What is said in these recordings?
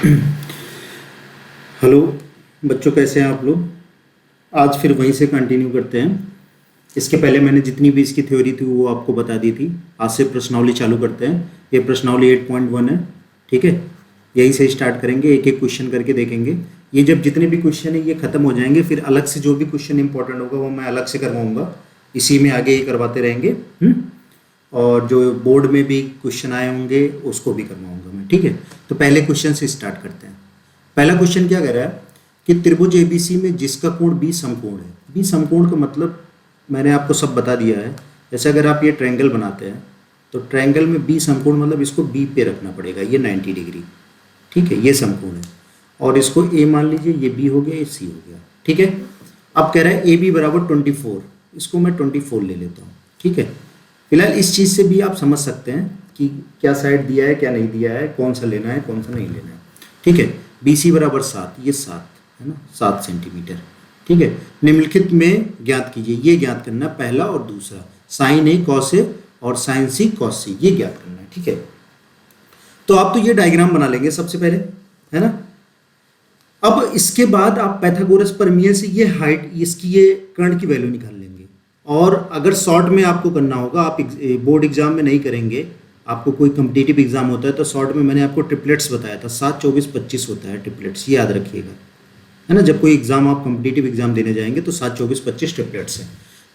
Hello बच्चों, कैसे हैं आप लोग। आज फिर वहीं से कंटिन्यू करते हैं। इसके पहले मैंने जितनी भी इसकी थ्योरी थी वो आपको बता दी थी। आज से प्रश्नावली चालू करते हैं। ये प्रश्नावली 8.1 है, ठीक है। यहीं से स्टार्ट करेंगे, एक एक क्वेश्चन करके देखेंगे। ये जब जितने भी क्वेश्चन है ये खत्म हो जाएंगे, फिर अलग से जो भी क्वेश्चन इंपॉर्टेंट होगा वो मैं अलग से करवाऊंगा। इसी में आगे ये करवाते रहेंगे। और जो बोर्ड में भी क्वेश्चन आए होंगे उसको भी करवाऊंगा मैं, ठीक है। तो पहले क्वेश्चन से स्टार्ट करते हैं। पहला क्वेश्चन क्या कह रहा है कि त्रिभुज एबीसी में जिसका कोण बी समकोण है। बी समकोण का मतलब मैंने आपको सब बता दिया है। जैसे अगर आप ये ट्रायंगल बनाते हैं तो ट्रायंगल में बी समकोण मतलब इसको बी पे रखना पड़ेगा, ये 90 डिग्री, ठीक है, ये समकोण है। और इसको ए मान लीजिए, ये बी हो गया, ये सी हो गया, ठीक है। अब कह रहा है ए बी बराबर 24, इसको मैं 24 ले लेता हूँ, ठीक है। फिलहाल इस चीज़ से भी आप समझ सकते हैं कि क्या साइड दिया है क्या नहीं दिया है, कौन सा लेना है कौन सा नहीं लेना है, ठीक है। बी सी बराबर 7, ये 7 है ना, 7 सेंटीमीटर, ठीक है। निम्नलिखित में ज्ञात कीजिए, ये ज्ञात करना है पहला और दूसरा, साइन ए कॉस ए और साइन सी कॉस सी, ये ज्ञात करना है, ठीक है। तो आप तो ये डायग्राम बना लेंगे सबसे पहले, है ना। अब इसके बाद आप पाइथागोरस प्रमेय से ये हाइट, इसकी ये कर्ण की वैल्यू निकाल लेंगे। और अगर शॉर्ट में आपको करना होगा, आप बोर्ड एग्जाम में नहीं करेंगे, आपको कोई कम्पिटिटिव एग्जाम होता है तो शॉर्ट में मैंने आपको ट्रिपलेट्स बताया था, 7, 24, 25 होता है ट्रिपलेट्स, ये याद रखिएगा, है ना। जब कोई एग्जाम आप कम्पिटिटिव एग्जाम देने जाएंगे तो 7, 24, 25 ट्रिपलेट्स है।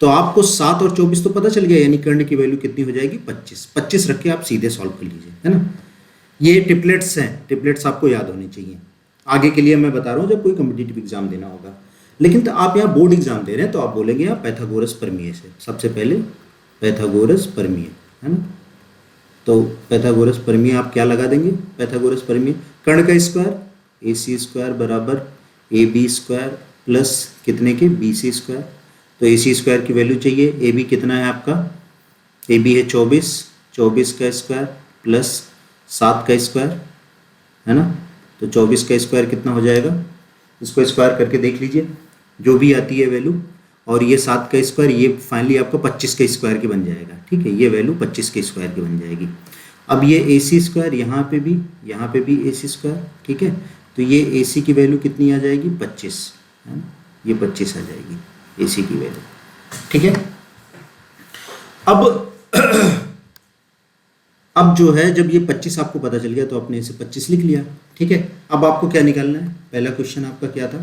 तो आपको 7 और 24 तो पता चल गया, यानी कर्ण की वैल्यू कितनी हो जाएगी, 25। 25 रख के आप सीधे सॉल्व कर लीजिए, है ना। ये ट्रिपलेट्स हैं, ट्रिपलेट्स आपको याद होने चाहिए। आगे के लिए मैं बता रहा हूँ जब कोई कम्पिटिटिव एग्जाम देना होगा। लेकिन तो आप यहाँ बोर्ड एग्जाम दे रहे हैं तो आप बोलेंगे यहाँ पाइथागोरस प्रमेय से। सबसे पहले पाइथागोरस प्रमेय, है ना। तो पाइथागोरस प्रमेय आप क्या लगा देंगे, पाइथागोरस प्रमेय, कर्ण का स्क्वायर ए सी स्क्वायर बराबर ए बी स्क्वायर प्लस कितने के, बी सी स्क्वायर। तो ए सी स्क्वायर की वैल्यू चाहिए, ए बी कितना है आपका, ए बी है 24, 24 का स्क्वायर प्लस 7 का स्क्वायर, है ना। तो 24 का स्क्वायर कितना हो जाएगा, इसको स्क्वायर करके देख लीजिए जो भी आती है वैल्यू। और ये 7 का स्क्वायर, ये फाइनली आपका 25 के स्क्वायर की बन जाएगा, ठीक है। ये वैल्यू 25 के स्क्वायर की बन जाएगी। अब ये ए सी स्क्वायर, यहाँ पे भी ए सी स्क्वायर, ठीक है। तो ये ए सी की वैल्यू कितनी आ जाएगी, 25, है ना, ये 25 आ जाएगी ए सी की वैल्यू, ठीक है। अब जो है, जब ये 25 आपको पता चल गया तो आपने इसे 25 लिख लिया, ठीक है। अब आपको क्या निकालना है, पहला क्वेश्चन आपका क्या था,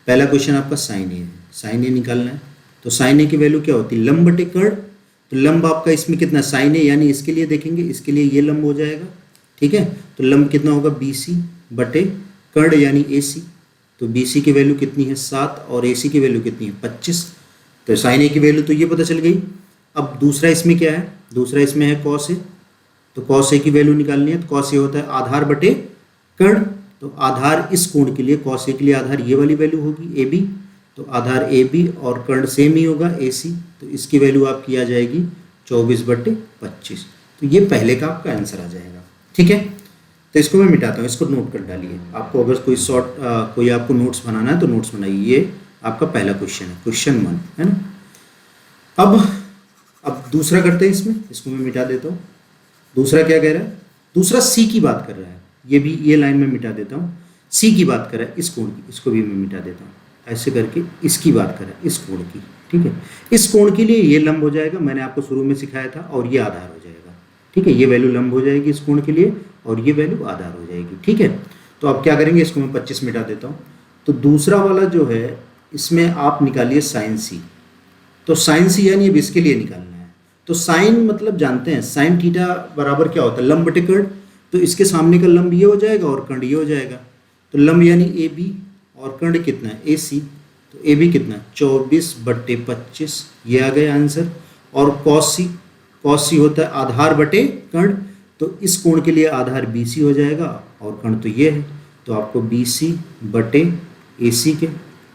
पहला क्वेश्चन आपका साइन ए है, साइन ए निकालना है। तो साइन ए की वैल्यू क्या होती है, लंब बटे कर्ण। तो लंब आपका इसमें कितना, साइन ए यानी इसके लिए देखेंगे, इसके लिए ये लंब हो जाएगा, ठीक है। तो लंब कितना होगा, बी सी बटे कर्ण यानी ए सी। तो बी सी की वैल्यू कितनी है, 7, और ए सी की वैल्यू कितनी है, 25। तो साइन ए की वैल्यू तो ये पता चल गई। अब दूसरा इसमें क्या है, दूसरा इसमें है कॉस ए। तो कॉस ए की वैल्यू निकालनी है। तो कॉस ए होता है आधार बटे कर्ण। तो आधार इस कोण के लिए, कॉस ए के लिए आधार ये वाली वैल्यू होगी, ए बी। तो आधार ए बी और कर्ण सेम ही होगा, ए सी। तो इसकी वैल्यू आपकी आ जाएगी 24/25। तो ये पहले का आपका आंसर आ जाएगा, ठीक है। तो इसको मैं मिटाता हूँ, इसको नोट कर डालिए। आपको अगर कोई आपको नोट्स बनाना है तो नोट्स बनाइए। ये आपका पहला क्वेश्चन है, क्वेश्चन 1, है ना। अब दूसरा करते हैं, इसको मैं मिटा देता हूँ। दूसरा क्या कह रहा है, दूसरा सी की बात कर रहा है। ये लाइन में मिटा देता हूँ। सी की बात कर रहा है, इस कोण की, इसको भी मैं मिटा देता हूँ। ऐसे करके इसकी बात कर रहा है, इस कोण की, ठीक है। इस कोण के लिए ये लंब हो जाएगा, मैंने आपको शुरू में सिखाया था, और ये आधार हो जाएगा, ठीक है। ये वैल्यू लंब हो जाएगी इस कोण के लिए, और ये वैल्यू आधार हो जाएगी, ठीक है। तो अब क्या करेंगे, इसको मैं 25 मिटा देता हूँ। तो दूसरा वाला जो है, इसमें आप निकालिए साइन सी। तो साइन सी यानी अब इसके लिए निकालना है। तो साइन मतलब जानते हैं, साइन थीटा बराबर क्या होता है, लंब बटे कर्ण। तो इसके सामने का लंब ये हो जाएगा और कर्ण ये हो जाएगा। तो लंब यानी ए बी और कर्ण कितना है, ए सी। तो ए बी कितना, 24/25, ये आ गया आंसर। और कॉस सी होता है आधार बटे कर्ण। तो इस कोण के लिए आधार बी सी हो जाएगा, और कर्ण तो ये है। तो आपको बी सी बटे ए सी के,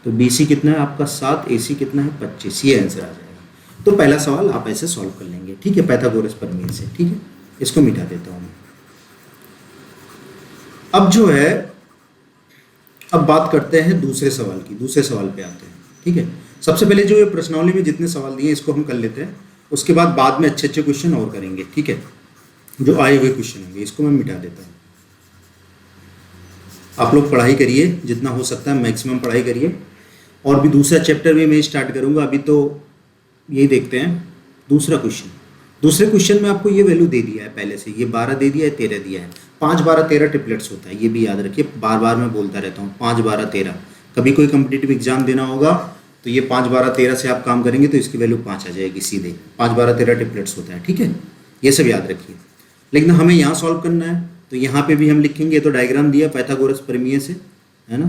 तो बी सी कितना है आपका 7, ए सी कितना है 25, ये आंसर आ जाएगा। तो पहला सवाल आप ऐसे सॉल्व कर लेंगे, ठीक है, पाइथागोरस प्रमेय से, ठीक है। इसको मिटा देता हूँ मैं। अब जो है, अब बात करते हैं दूसरे सवाल की, दूसरे सवाल पे आते हैं, ठीक है। सबसे पहले जो ये प्रश्नावली में जितने सवाल दिए इसको हम कर लेते हैं, उसके बाद में अच्छे अच्छे क्वेश्चन और करेंगे, ठीक है। जो आए हुए क्वेश्चन होंगे इसको मैं मिटा देता हूँ। आप लोग पढ़ाई करिए, जितना हो सकता है मैक्सिमम पढ़ाई करिए। और भी दूसरा चैप्टर भी मैं स्टार्ट करूँगा, अभी तो यही देखते हैं दूसरा क्वेश्चन। दूसरे क्वेश्चन में आपको ये वैल्यू दे दिया है पहले से, ये 12 दे दिया है, 13 दिया है। 5 12 13 ट्रिपलेट्स होता है, ये भी याद रखिए, बार बार मैं बोलता रहता हूँ 5 12 13। कभी कोई कम्पिटिटिव एग्जाम देना होगा तो ये 5 12 13 से आप काम करेंगे तो इसकी वैल्यू 5 आ जाएगी सीधे। 5 12 13 ट्रिपलेट्स होता है, ठीक है, ये सब याद रखिए। लेकिन हमें यहाँ सॉल्व करना है, तो यहाँ पे भी हम लिखेंगे, तो डायग्राम दिया पाइथागोरस प्रमेय से, है ना,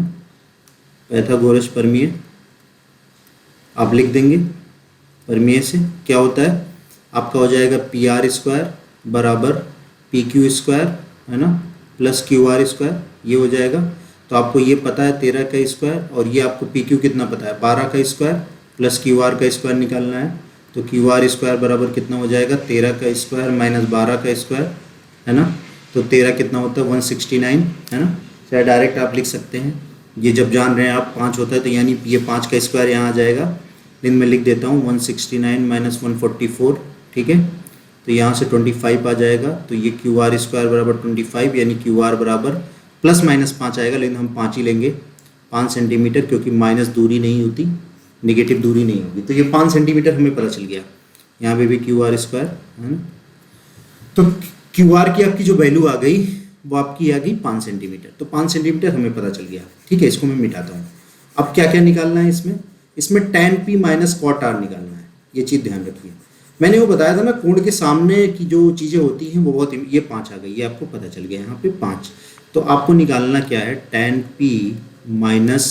पाइथागोरस प्रमेय आप लिख देंगे। प्रमेय से क्या होता है आपका, हो जाएगा पी आर स्क्वायर बराबर पी क्यू स्क्वायर, है ना, प्लस क्यू आर स्क्वायर, ये हो जाएगा। तो आपको ये पता है 13 का स्क्वायर, और ये आपको पी क्यू कितना पता है 12 का स्क्वायर, प्लस क्यू आर का स्क्वायर निकालना है। तो क्यू आर स्क्वायर बराबर कितना हो जाएगा 13 का स्क्वायर माइनस 12 का स्क्वायर, है ना। तो 13 कितना होता है 169, है ना। चाहे डायरेक्ट आप लिख सकते हैं, ये जब जान रहे हैं आप 5 होता है तो यानी ये 5 का स्क्वायर यहाँ आ जाएगा। लेकिन मैं लिख देता हूँ 169 माइनस 144, ठीक है। तो यहाँ से 25 आ जाएगा, तो ये क्यू आर स्क्वायर बराबर 25, यानी क्यू आर बराबर प्लस माइनस 5 आएगा, लेकिन हम 5 ही लेंगे, 5 सेंटीमीटर, क्योंकि माइनस दूरी नहीं होती, निगेटिव दूरी नहीं होगी। तो ये 5 सेंटीमीटर हमें पता चल गया। यहाँ पे भी क्यू आर स्क्वायर, है ना। तो क्यू आर की आपकी जो वैल्यू आ गई वो आपकी आ गई 5 सेंटीमीटर। तो 5 सेंटीमीटर हमें पता चल गया, ठीक है। इसको मैं मिटाता हूँ। अब क्या क्या निकालना है इसमें tan p minus cot R निकालना है, ये चीज़ ध्यान रखिए। मैंने वो बताया था ना, कोण के सामने की जो चीज़ें होती हैं वो बहुत, ये 5 आ गई, ये आपको पता चल गया यहाँ पे 5। तो आपको निकालना क्या है tan p minus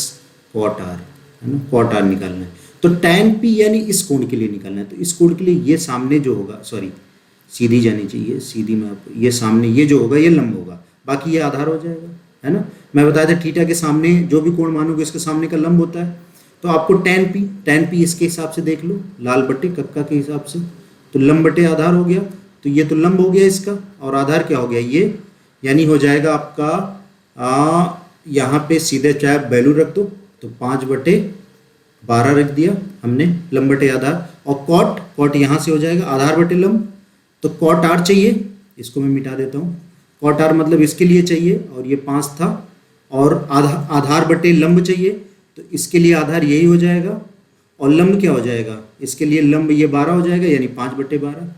cot R, है ना, कॉट आर निकालना है। तो tan p यानी इस कोण के लिए निकालना है। तो इस कोण के लिए ये सामने जो होगा, सॉरी सीधी जानी चाहिए, सीधी में आपको ये सामने ये जो होगा ये लंब होगा, बाकी ये आधार हो जाएगा, है ना। मैं बताया था थीटा के सामने जो भी कोण मानोगे इसके सामने का लंब होता है। तो आपको tan p इसके हिसाब से देख लो, लाल बट्टे कक्का के हिसाब से, तो लंब बटे आधार हो गया। तो ये तो लंब हो गया इसका, और आधार क्या हो गया ये, यानी हो जाएगा आपका यहाँ पे सीधे चाहे वैल्यू रख दो, तो 5/12 रख दिया हमने, लंब बटे आधार। और कॉट यहाँ से हो जाएगा आधार बटे लंब। तो कॉट आर चाहिए, इसको मैं मिटा देता हूँ। कॉट आर मतलब इसके लिए चाहिए, और ये 5 था, और आधार बटे लंब चाहिए, तो इसके लिए आधार यही हो जाएगा, और लंब क्या हो जाएगा, इसके लिए लंब ये 12 हो जाएगा, यानी 5/12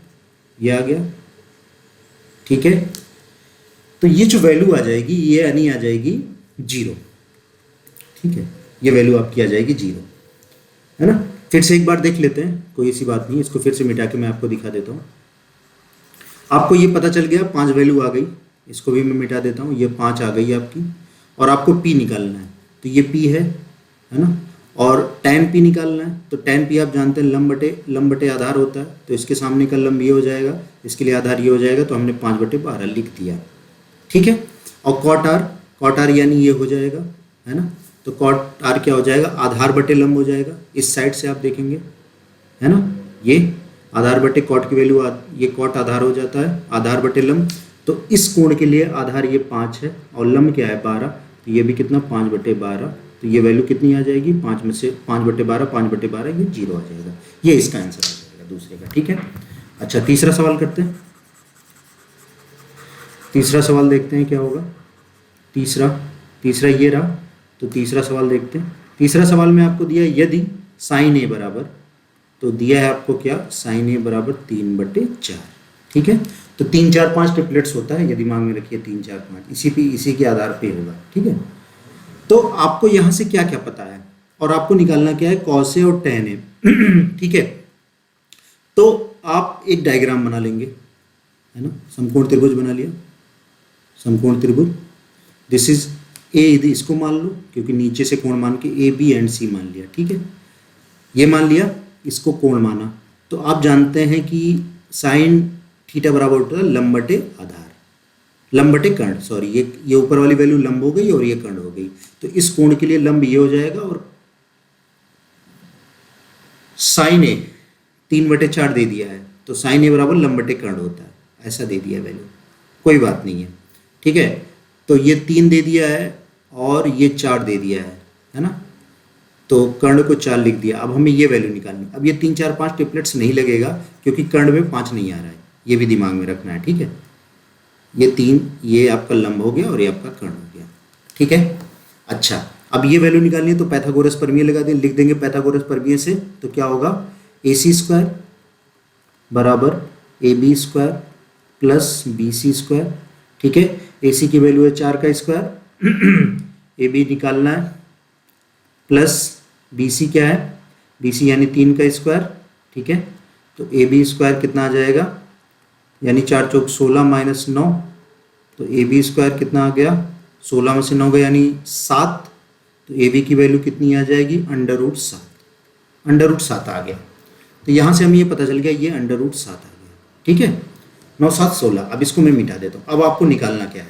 ये आ गया, ठीक है। तो ये जो वैल्यू आ जाएगी ये यानी आ जाएगी 0, ठीक है। ये वैल्यू आपकी आ जाएगी 0, है ना। फिर से एक बार देख लेते हैं, कोई ऐसी बात नहीं, इसको फिर से मिटा के मैं आपको दिखा देता हूँ। आपको ये पता चल गया 5 वैल्यू आ गई, इसको भी मैं मिटा देता हूँ, ये 5 आ गई आपकी। और आपको p निकालना है, तो ये p है ना। और tan p निकालना है, तो tan p आप जानते हैं लंब बटे आधार होता है, तो इसके सामने का लंब ये हो जाएगा, इसके लिए आधार ये हो जाएगा, तो हमने 5/12 लिख दिया, ठीक है। और कॉट आर यानी ये हो जाएगा, है ना। तो कॉट आर क्या हो जाएगा, आधार बटे लंब हो जाएगा, इस साइड से आप देखेंगे, है ना। ये आधार बटे कॉट की वैल्यू, ये कॉट आधार हो जाता है, आधार बटे लंब। तो इस कोण के लिए आधार ये 5 है, और लंब क्या है 12, तो ये भी कितना 5/12। तो ये वैल्यू कितनी आ जाएगी, 5 में से 5/12 ये 0 आ जाएगा। ये इसका आंसर आ जाएगा दूसरे का, ठीक है। अच्छा, तीसरा सवाल करते हैं। तीसरा सवाल देखते हैं क्या होगा। तीसरा ये रहा। तो तीसरा सवाल देखते हैं। तीसरा सवाल में आपको दिया यदि sin a बराबर, तो दिया है आपको क्या, sin a बराबर 3/4, ठीक है। तो 3 4 5 ट्रिपलेट्स होता है, ये दिमाग में रखिए, 3 4 5 इसी के आधार पे होगा, ठीक है। तो आपको यहाँ से क्या क्या पता है, और आपको निकालना क्या है, cos a और tan a, ठीक है। तो आप एक डायग्राम बना लेंगे, है ना। समकोण त्रिभुज बना लिया, समकोण त्रिभुज, दिस इज ए, इसको मान लो, क्योंकि नीचे से कोण मान के ए बी एंड सी मान लिया, ठीक है। ये मान लिया, इसको कोण माना। तो आप जानते हैं कि साइन थीटा बराबर होता है लंब बटे आधार, लंब बटे कर्ण, सॉरी ये ऊपर वाली वैल्यू लंब हो गई और ये कर्ण हो गई। तो इस कोण के लिए लंब ये हो जाएगा, और साइन ए 3/4 दे दिया है, तो साइन ए बराबर लंब बटे कर्ण होता है, ऐसा दे दिया वैल्यू, कोई बात नहीं है, ठीक है। तो ये 3 दे दिया है और ये 4 दे दिया है ना। तो कर्ण को 4 लिख दिया। अब हमें ये वैल्यू निकालनी। अब ये 3 4 5 ट्रिपलेट्स नहीं लगेगा, क्योंकि कर्ण में 5 नहीं आ रहा है, ये भी दिमाग में रखना है, ठीक है। ये 3 ये आपका लंब हो गया और ये आपका कर्ण हो गया, ठीक है। अच्छा, अब ये वैल्यू निकालनी है तो पाइथागोरस प्रमेय लगा दें, लिख देंगे पाइथागोरस प्रमेय से, तो क्या होगा, AC स्क्वायर बराबर AB square plus BC square. ठीक है, AC की वैल्यू है 4 का स्क्वायर, AB निकालना है, प्लस BC क्या है, BC यानी 3 का स्क्वायर। ठीक है, तो AB स्क्वायर कितना आ जाएगा, यानी 4 चौक 16 माइनस 9, तो AB स्क्वायर कितना आ गया, 16 में से 9 गया यानी 7, तो AB की वैल्यू कितनी आ जाएगी, √7, √7 आ गया। तो यहाँ से हमें ये पता चल गया ये √7 आ गया। ठीक है, 9 7 16। अब इसको मैं मिटा देता हूँ। अब आपको निकालना क्या है,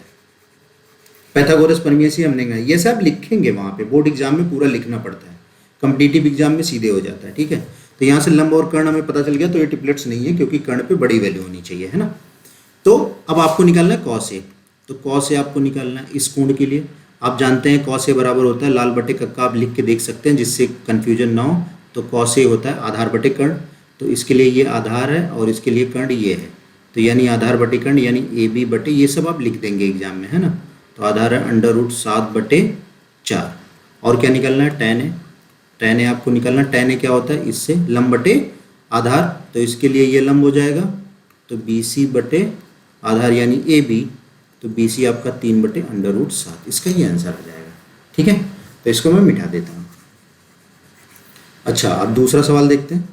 पाइथागोरस प्रमेय से हमने कहा, ये सब लिखेंगे वहाँ पे, बोर्ड एग्जाम में पूरा लिखना पड़ता है, कॉम्पिटिटिव एग्जाम में सीधे हो जाता है। ठीक है, तो यहाँ से लंब और कर्ण हमें पता चल गया, तो ये ट्रिपलेट्स नहीं है क्योंकि कर्ण पे बड़ी वैल्यू होनी चाहिए, है ना। तो अब आपको निकालना है कॉस ए, तो कॉस ए आपको निकालना है इस कोण के लिए। आप जानते हैं कॉस ए बराबर होता है लाल बटे कक्का, आप लिख के देख सकते हैं जिससे कन्फ्यूजन ना हो। तो कॉस ए होता है आधार बटे कर्ण, तो इसके लिए ये आधार है और इसके लिए कर्ण ये है, तो यानी आधार बटे कर्ण यानी AB बटे, ये सब आप लिख देंगे एग्जाम में, है ना। तो आधार है √7/4। और क्या निकालना है, tan है, tan है आपको निकालना। tan है क्या होता है, इससे लंब बटे आधार, तो इसके लिए ये लंब हो जाएगा, तो BC बटे आधार यानी AB, तो BC आपका 3/√7, इसका ये आंसर आ जाएगा। ठीक है, तो इसको मैं मिटा देता हूँ। अच्छा, अब दूसरा सवाल देखते हैं,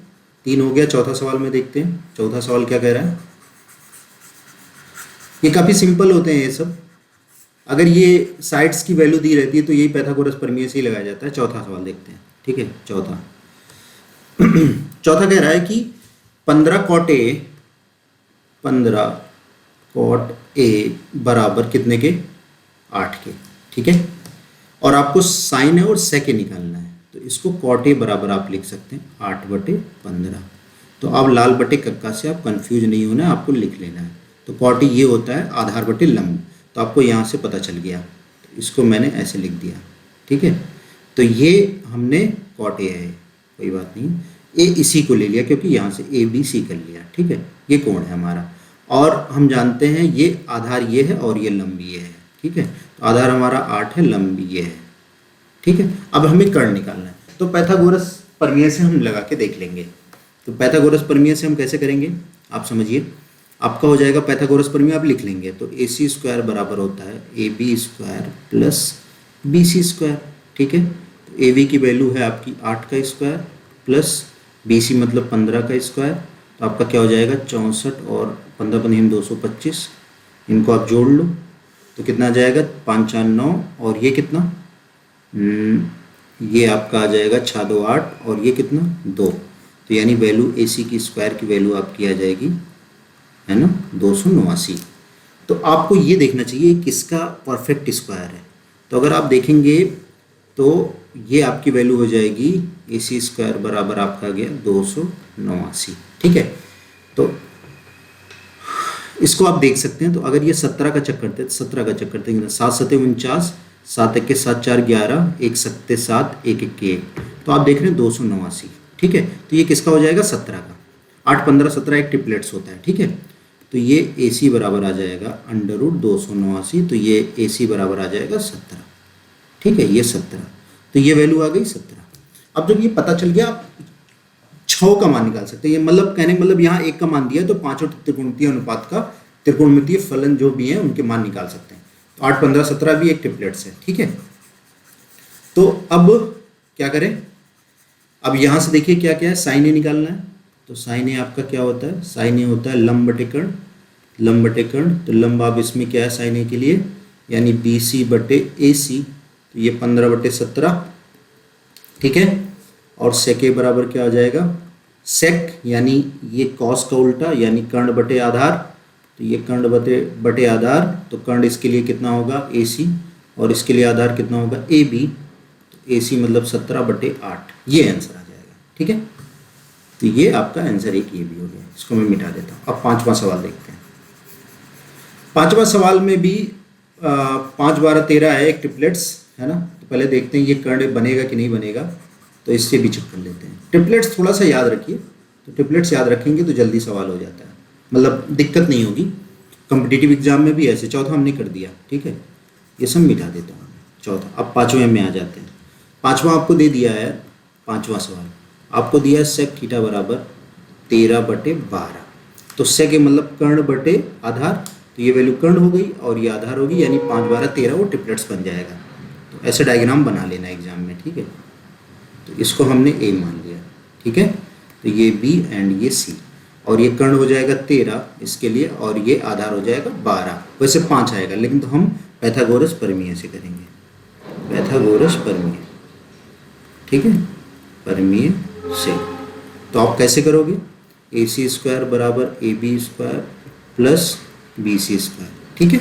3 हो गया, चौथा सवाल में देखते हैं। चौथा सवाल क्या कह रहा है, ये काफ़ी सिंपल होते हैं ये सब। अगर ये साइड्स की वैल्यू दी रहती है तो यही पाइथागोरस प्रमेय से ही लगाया जाता है। चौथा सवाल देखते हैं। ठीक है, चौथा कह रहा है कि 15 कॉट ए बराबर कितने के, 8 के। ठीक है, और आपको साइन है और सेके निकालना है, तो इसको कॉट ए बराबर आप लिख सकते हैं 8/15। तो अब लाल बटे कक्का से आप कंफ्यूज नहीं होना है, आपको लिख लेना है। तो कॉट ए ये होता है आधार बटे लंब, तो आपको यहाँ से पता चल गया, तो इसको मैंने ऐसे लिख दिया। ठीक है, तो ये हमने कॉट ए है, कोई बात नहीं, ए इसी को ले लिया क्योंकि यहाँ से ABC कर लिया। ठीक है, ये कोण है हमारा, और हम जानते हैं ये आधार ये है और ये लंब ये है। ठीक है, तो आधार हमारा 8 है, लंब ये है। ठीक है, अब हमें कर्ण निकालना है, तो पाइथागोरस प्रमेय से हम लगा के देख लेंगे। तो पाइथागोरस प्रमेय से हम कैसे करेंगे, आप समझिए। आपका हो जाएगा पाइथागोरस प्रमेय, आप लिख लेंगे, तो AC स्क्वायर बराबर होता है AB square plus BC square. ठीक है, तो AB की वैल्यू है आपकी 8 का स्क्वायर प्लस BC मतलब 15 का स्क्वायर, तो आपका क्या हो जाएगा 64, और 15 15 225, इनको आप जोड़ लो तो कितना आ जाएगा 5 4 9, और ये कितना, ये आपका आ जाएगा 6 2 8, और ये कितना 2, तो यानी वैल्यू AC की स्क्वायर की वैल्यू आपकी आ जाएगी, है ना, 289। तो आपको ये देखना चाहिए किसका परफेक्ट स्क्वायर है। तो अगर आप देखेंगे तो ये आपकी वैल्यू हो जाएगी AC स्क्वायर बराबर आपका आ गया 289। ठीक है, तो इसको आप देख सकते हैं। तो अगर ये 17 का चक्कर थे, 17 का चक्कर थे, 7 7 49, 7 1 7 4 11, 1 7 7, 1 1 1, तो आप देख रहे हैं 289। ठीक है, तो ये किसका हो जाएगा 17 का, 8 15 17 एक ट्रिपलेट्स होता है। ठीक है, तो ये AC बराबर आ जाएगा √289, तो ये AC बराबर आ जाएगा 17। ठीक है, ये 17, तो ये वैल्यू आ गई 17। अब जब ये पता चल गया, आप 6 का मान निकाल सकते हैं। ये मतलब कहने मतलब यहाँ 1 का मान दिया, तो 5 त्रिकोणमितीय अनुपात का त्रिकोणमितीय फलन जो भी है उनके मान निकाल सकते हैं। तो 8 15 17 भी एक ट्रिपलेट्स है। ठीक है, तो अब क्या करें, अब यहाँ से देखिए क्या क्या है, साइन ए निकालना है। तो साइन ए आपका क्या होता है, साइन ए होता है लंब बटे कर्ण, लंब बटे कर्ण। तो लंब आप इसमें क्या है साइन ए के लिए, यानी BC बटे AC, तो ये 15/17। ठीक है, और सेक ए बराबर क्या हो जाएगा, सेक यानी ये कॉस का उल्टा यानी कर्ण बटे आधार, तो ये कर्ण बटे आधार, तो कर्ण इसके लिए कितना होगा AC, और इसके लिए आधार कितना होगा AB, तो AC मतलब 17/8, ये आंसर आ जाएगा। ठीक है, तो ये आपका आंसर एक ये भी हो गया, इसको मैं मिटा देता हूँ। अब 5वां सवाल देखते हैं। 5वां सवाल में भी 5 12 13 है, एक ट्रिपलेट्स है ना। तो पहले देखते हैं ये कर्ण बनेगा कि नहीं बनेगा, तो इससे भी चेक कर लेते हैं। ट्रिपलेट्स थोड़ा सा याद रखिए, तो ट्रिपलेट्स याद रखेंगे तो जल्दी सवाल हो जाता है, मतलब दिक्कत नहीं होगी। कॉम्पिटिटिव एग्जाम में भी ऐसे, चौथा हमने कर दिया। ठीक है, ये सब मिटा देता हूँ। चौथा। अब पाँचवें में आ जाते हैं। पाँचवा आपको दे दिया है, पाँचवा सवाल आपको दिया है सेक थीटा बराबर 13/12। तो सेक मतलब कर्ण बटे आधार, तो ये वैल्यू कर्ण हो गई और ये आधार होगी, यानी 5 12 13 वो ट्रिपलेट्स बन जाएगा। तो ऐसे डायग्राम बना लेना एग्जाम में, ठीक है। तो इसको हमने ए मान लिया, ठीक है। तो ये बी एंड ये सी, और ये कर्ण हो जाएगा 13 इसके लिए, और ये आधार हो जाएगा 12। वैसे 5 आएगा, लेकिन तो हम पैथागोरस परमीय से करेंगे, पैथागोरस परमीय, ठीक है, परमीय से। तो आप कैसे करोगे, AC² बराबर AB² प्लस BC², ठीक है।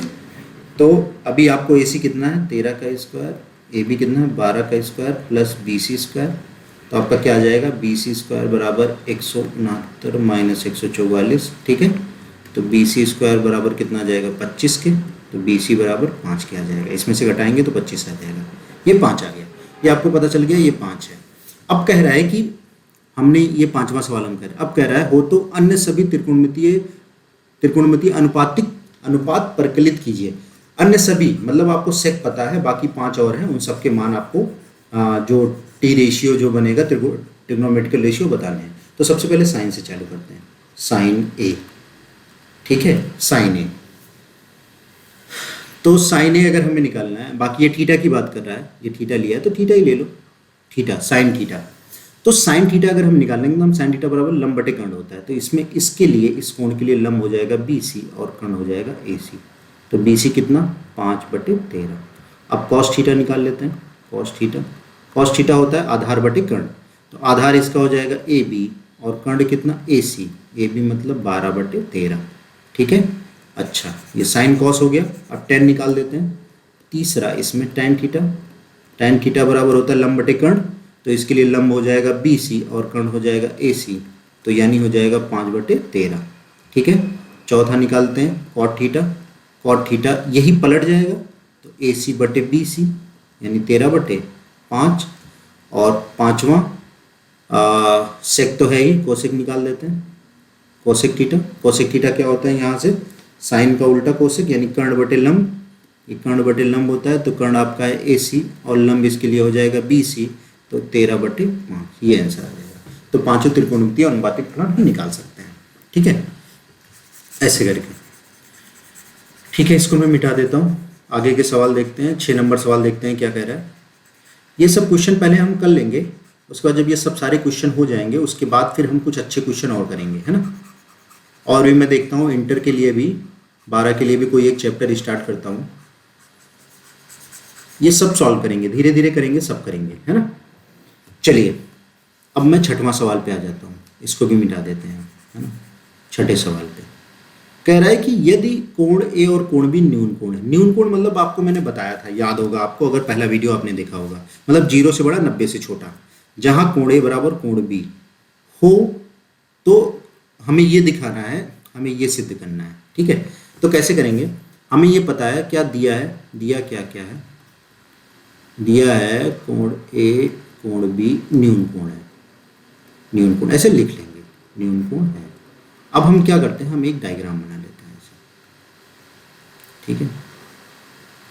तो अभी आपको AC कितना है 13 का स्क्वायर, AB कितना है 12 का स्क्वायर प्लस BC²। तो आपका क्या आ जाएगा, BC² बराबर 169 माइनस 144, ठीक है। तो BC² बराबर कितना आ जाएगा 25 के, तो BC बराबर 5 के आ जाएगा। इसमें से घटाएंगे तो 25 आ जाएगा, ये 5 आ गया, ये आपको पता चल गया, ये 5 है। अब कह रहा है कि हमने ये पाँचवा सवाल हम कर रहे हैं, अब कह रहा है हो तो अन्य सभी त्रिकोणमितीय अनुपात परिकलित कीजिए। अन्य सभी मतलब आपको सेक पता है, बाकी 5 और हैं, उन सब के मान आपको जो टी रेशियो जो बनेगा ट्रिग्नोमेट्रिकल रेशियो बताने हैं। तो सबसे पहले साइन से चालू करते हैं, साइन ए, ठीक है, साइन ए। तो साइन ए अगर हमें निकालना है, बाकी ये थीटा की बात कर रहा है, ये थीटा लिया है तो थीटा ही ले लो, थीटा साइन थीटा। तो साइन थीटा अगर हम निकालेंगे तो हम साइन थीटा बराबर लंब बटे कर्ण होता है। तो इसमें इसके लिए इस कोण के लिए लंब हो जाएगा BC और कर्ण हो जाएगा AC। तो BC कितना 5/13। अब कॉस थीटा निकाल लेते हैं, कॉस थीटा होता है आधार बटे कर्ण। तो आधार इसका हो जाएगा AB और कर्ण कितना AC, AB मतलब 12/13, ठीक है। अच्छा, ये साइन कॉस हो गया। अब टेन निकाल देते हैं। तीसरा इसमें टैन थीटा बराबर होता है लंब बटे कर्ण। तो इसके लिए लंब हो जाएगा BC और कर्ण हो जाएगा AC, तो यानी हो जाएगा 5/13, ठीक है। चौथा निकालते हैं कॉट थीटा यही पलट जाएगा, तो AC/BC यानी 13/5। और पाँचवा सेक तो है ही, कोसेक निकाल देते हैं, कोसेक थीटा क्या होता है, यहाँ से साइन का उल्टा कोसेक यानी कर्ण बटे लंब। ये कर्ण बटे लंब होता है, तो कर्ण आपका है AC और लंब इसके लिए हो जाएगा BC, तो 13/5, ये आंसर आ जाएगा। तो पांचों त्रिकोणमितीय अनुपातिक फलन हम निकाल सकते हैं, ठीक है, ऐसे करके, ठीक है। इसको मैं मिटा देता हूँ, आगे के सवाल देखते हैं। 6 नंबर सवाल देखते हैं क्या कह रहा है। ये सब क्वेश्चन पहले हम कर लेंगे, उसके बाद जब ये सब सारे क्वेश्चन हो जाएंगे उसके बाद फिर हम कुछ अच्छे क्वेश्चन और करेंगे, है ना। और भी मैं देखता हूँ इंटर के लिए भी 12 के लिए भी कोई एक चैप्टर स्टार्ट करता हूँ। ये सब सॉल्व करेंगे, धीरे धीरे करेंगे, सब करेंगे, है ना। चलिए अब मैं 6वां सवाल पे आ जाता हूँ, इसको भी मिटा देते हैं, है ना। 6ठे सवाल पे कह रहा है कि यदि कोण ए और कोण बी न्यून कोण है। न्यून कोण मतलब आपको मैंने बताया था, याद होगा आपको अगर पहला वीडियो आपने देखा होगा, मतलब 0 से बड़ा 90 से छोटा, जहाँ कोण ए बराबर कोण बी हो, तो हमें ये दिखाना है, हमें ये सिद्ध करना है, ठीक है। तो कैसे करेंगे, हमें ये पता है क्या दिया है, दिया क्या क्या है, दिया है कोण ए कोण बी न्यून कोण है, न्यून कोण ऐसे लिख लेंगे, न्यून कोण है। अब हम क्या करते हैं, हम एक डायग्राम बना लेते हैं ऐसे, ठीक है,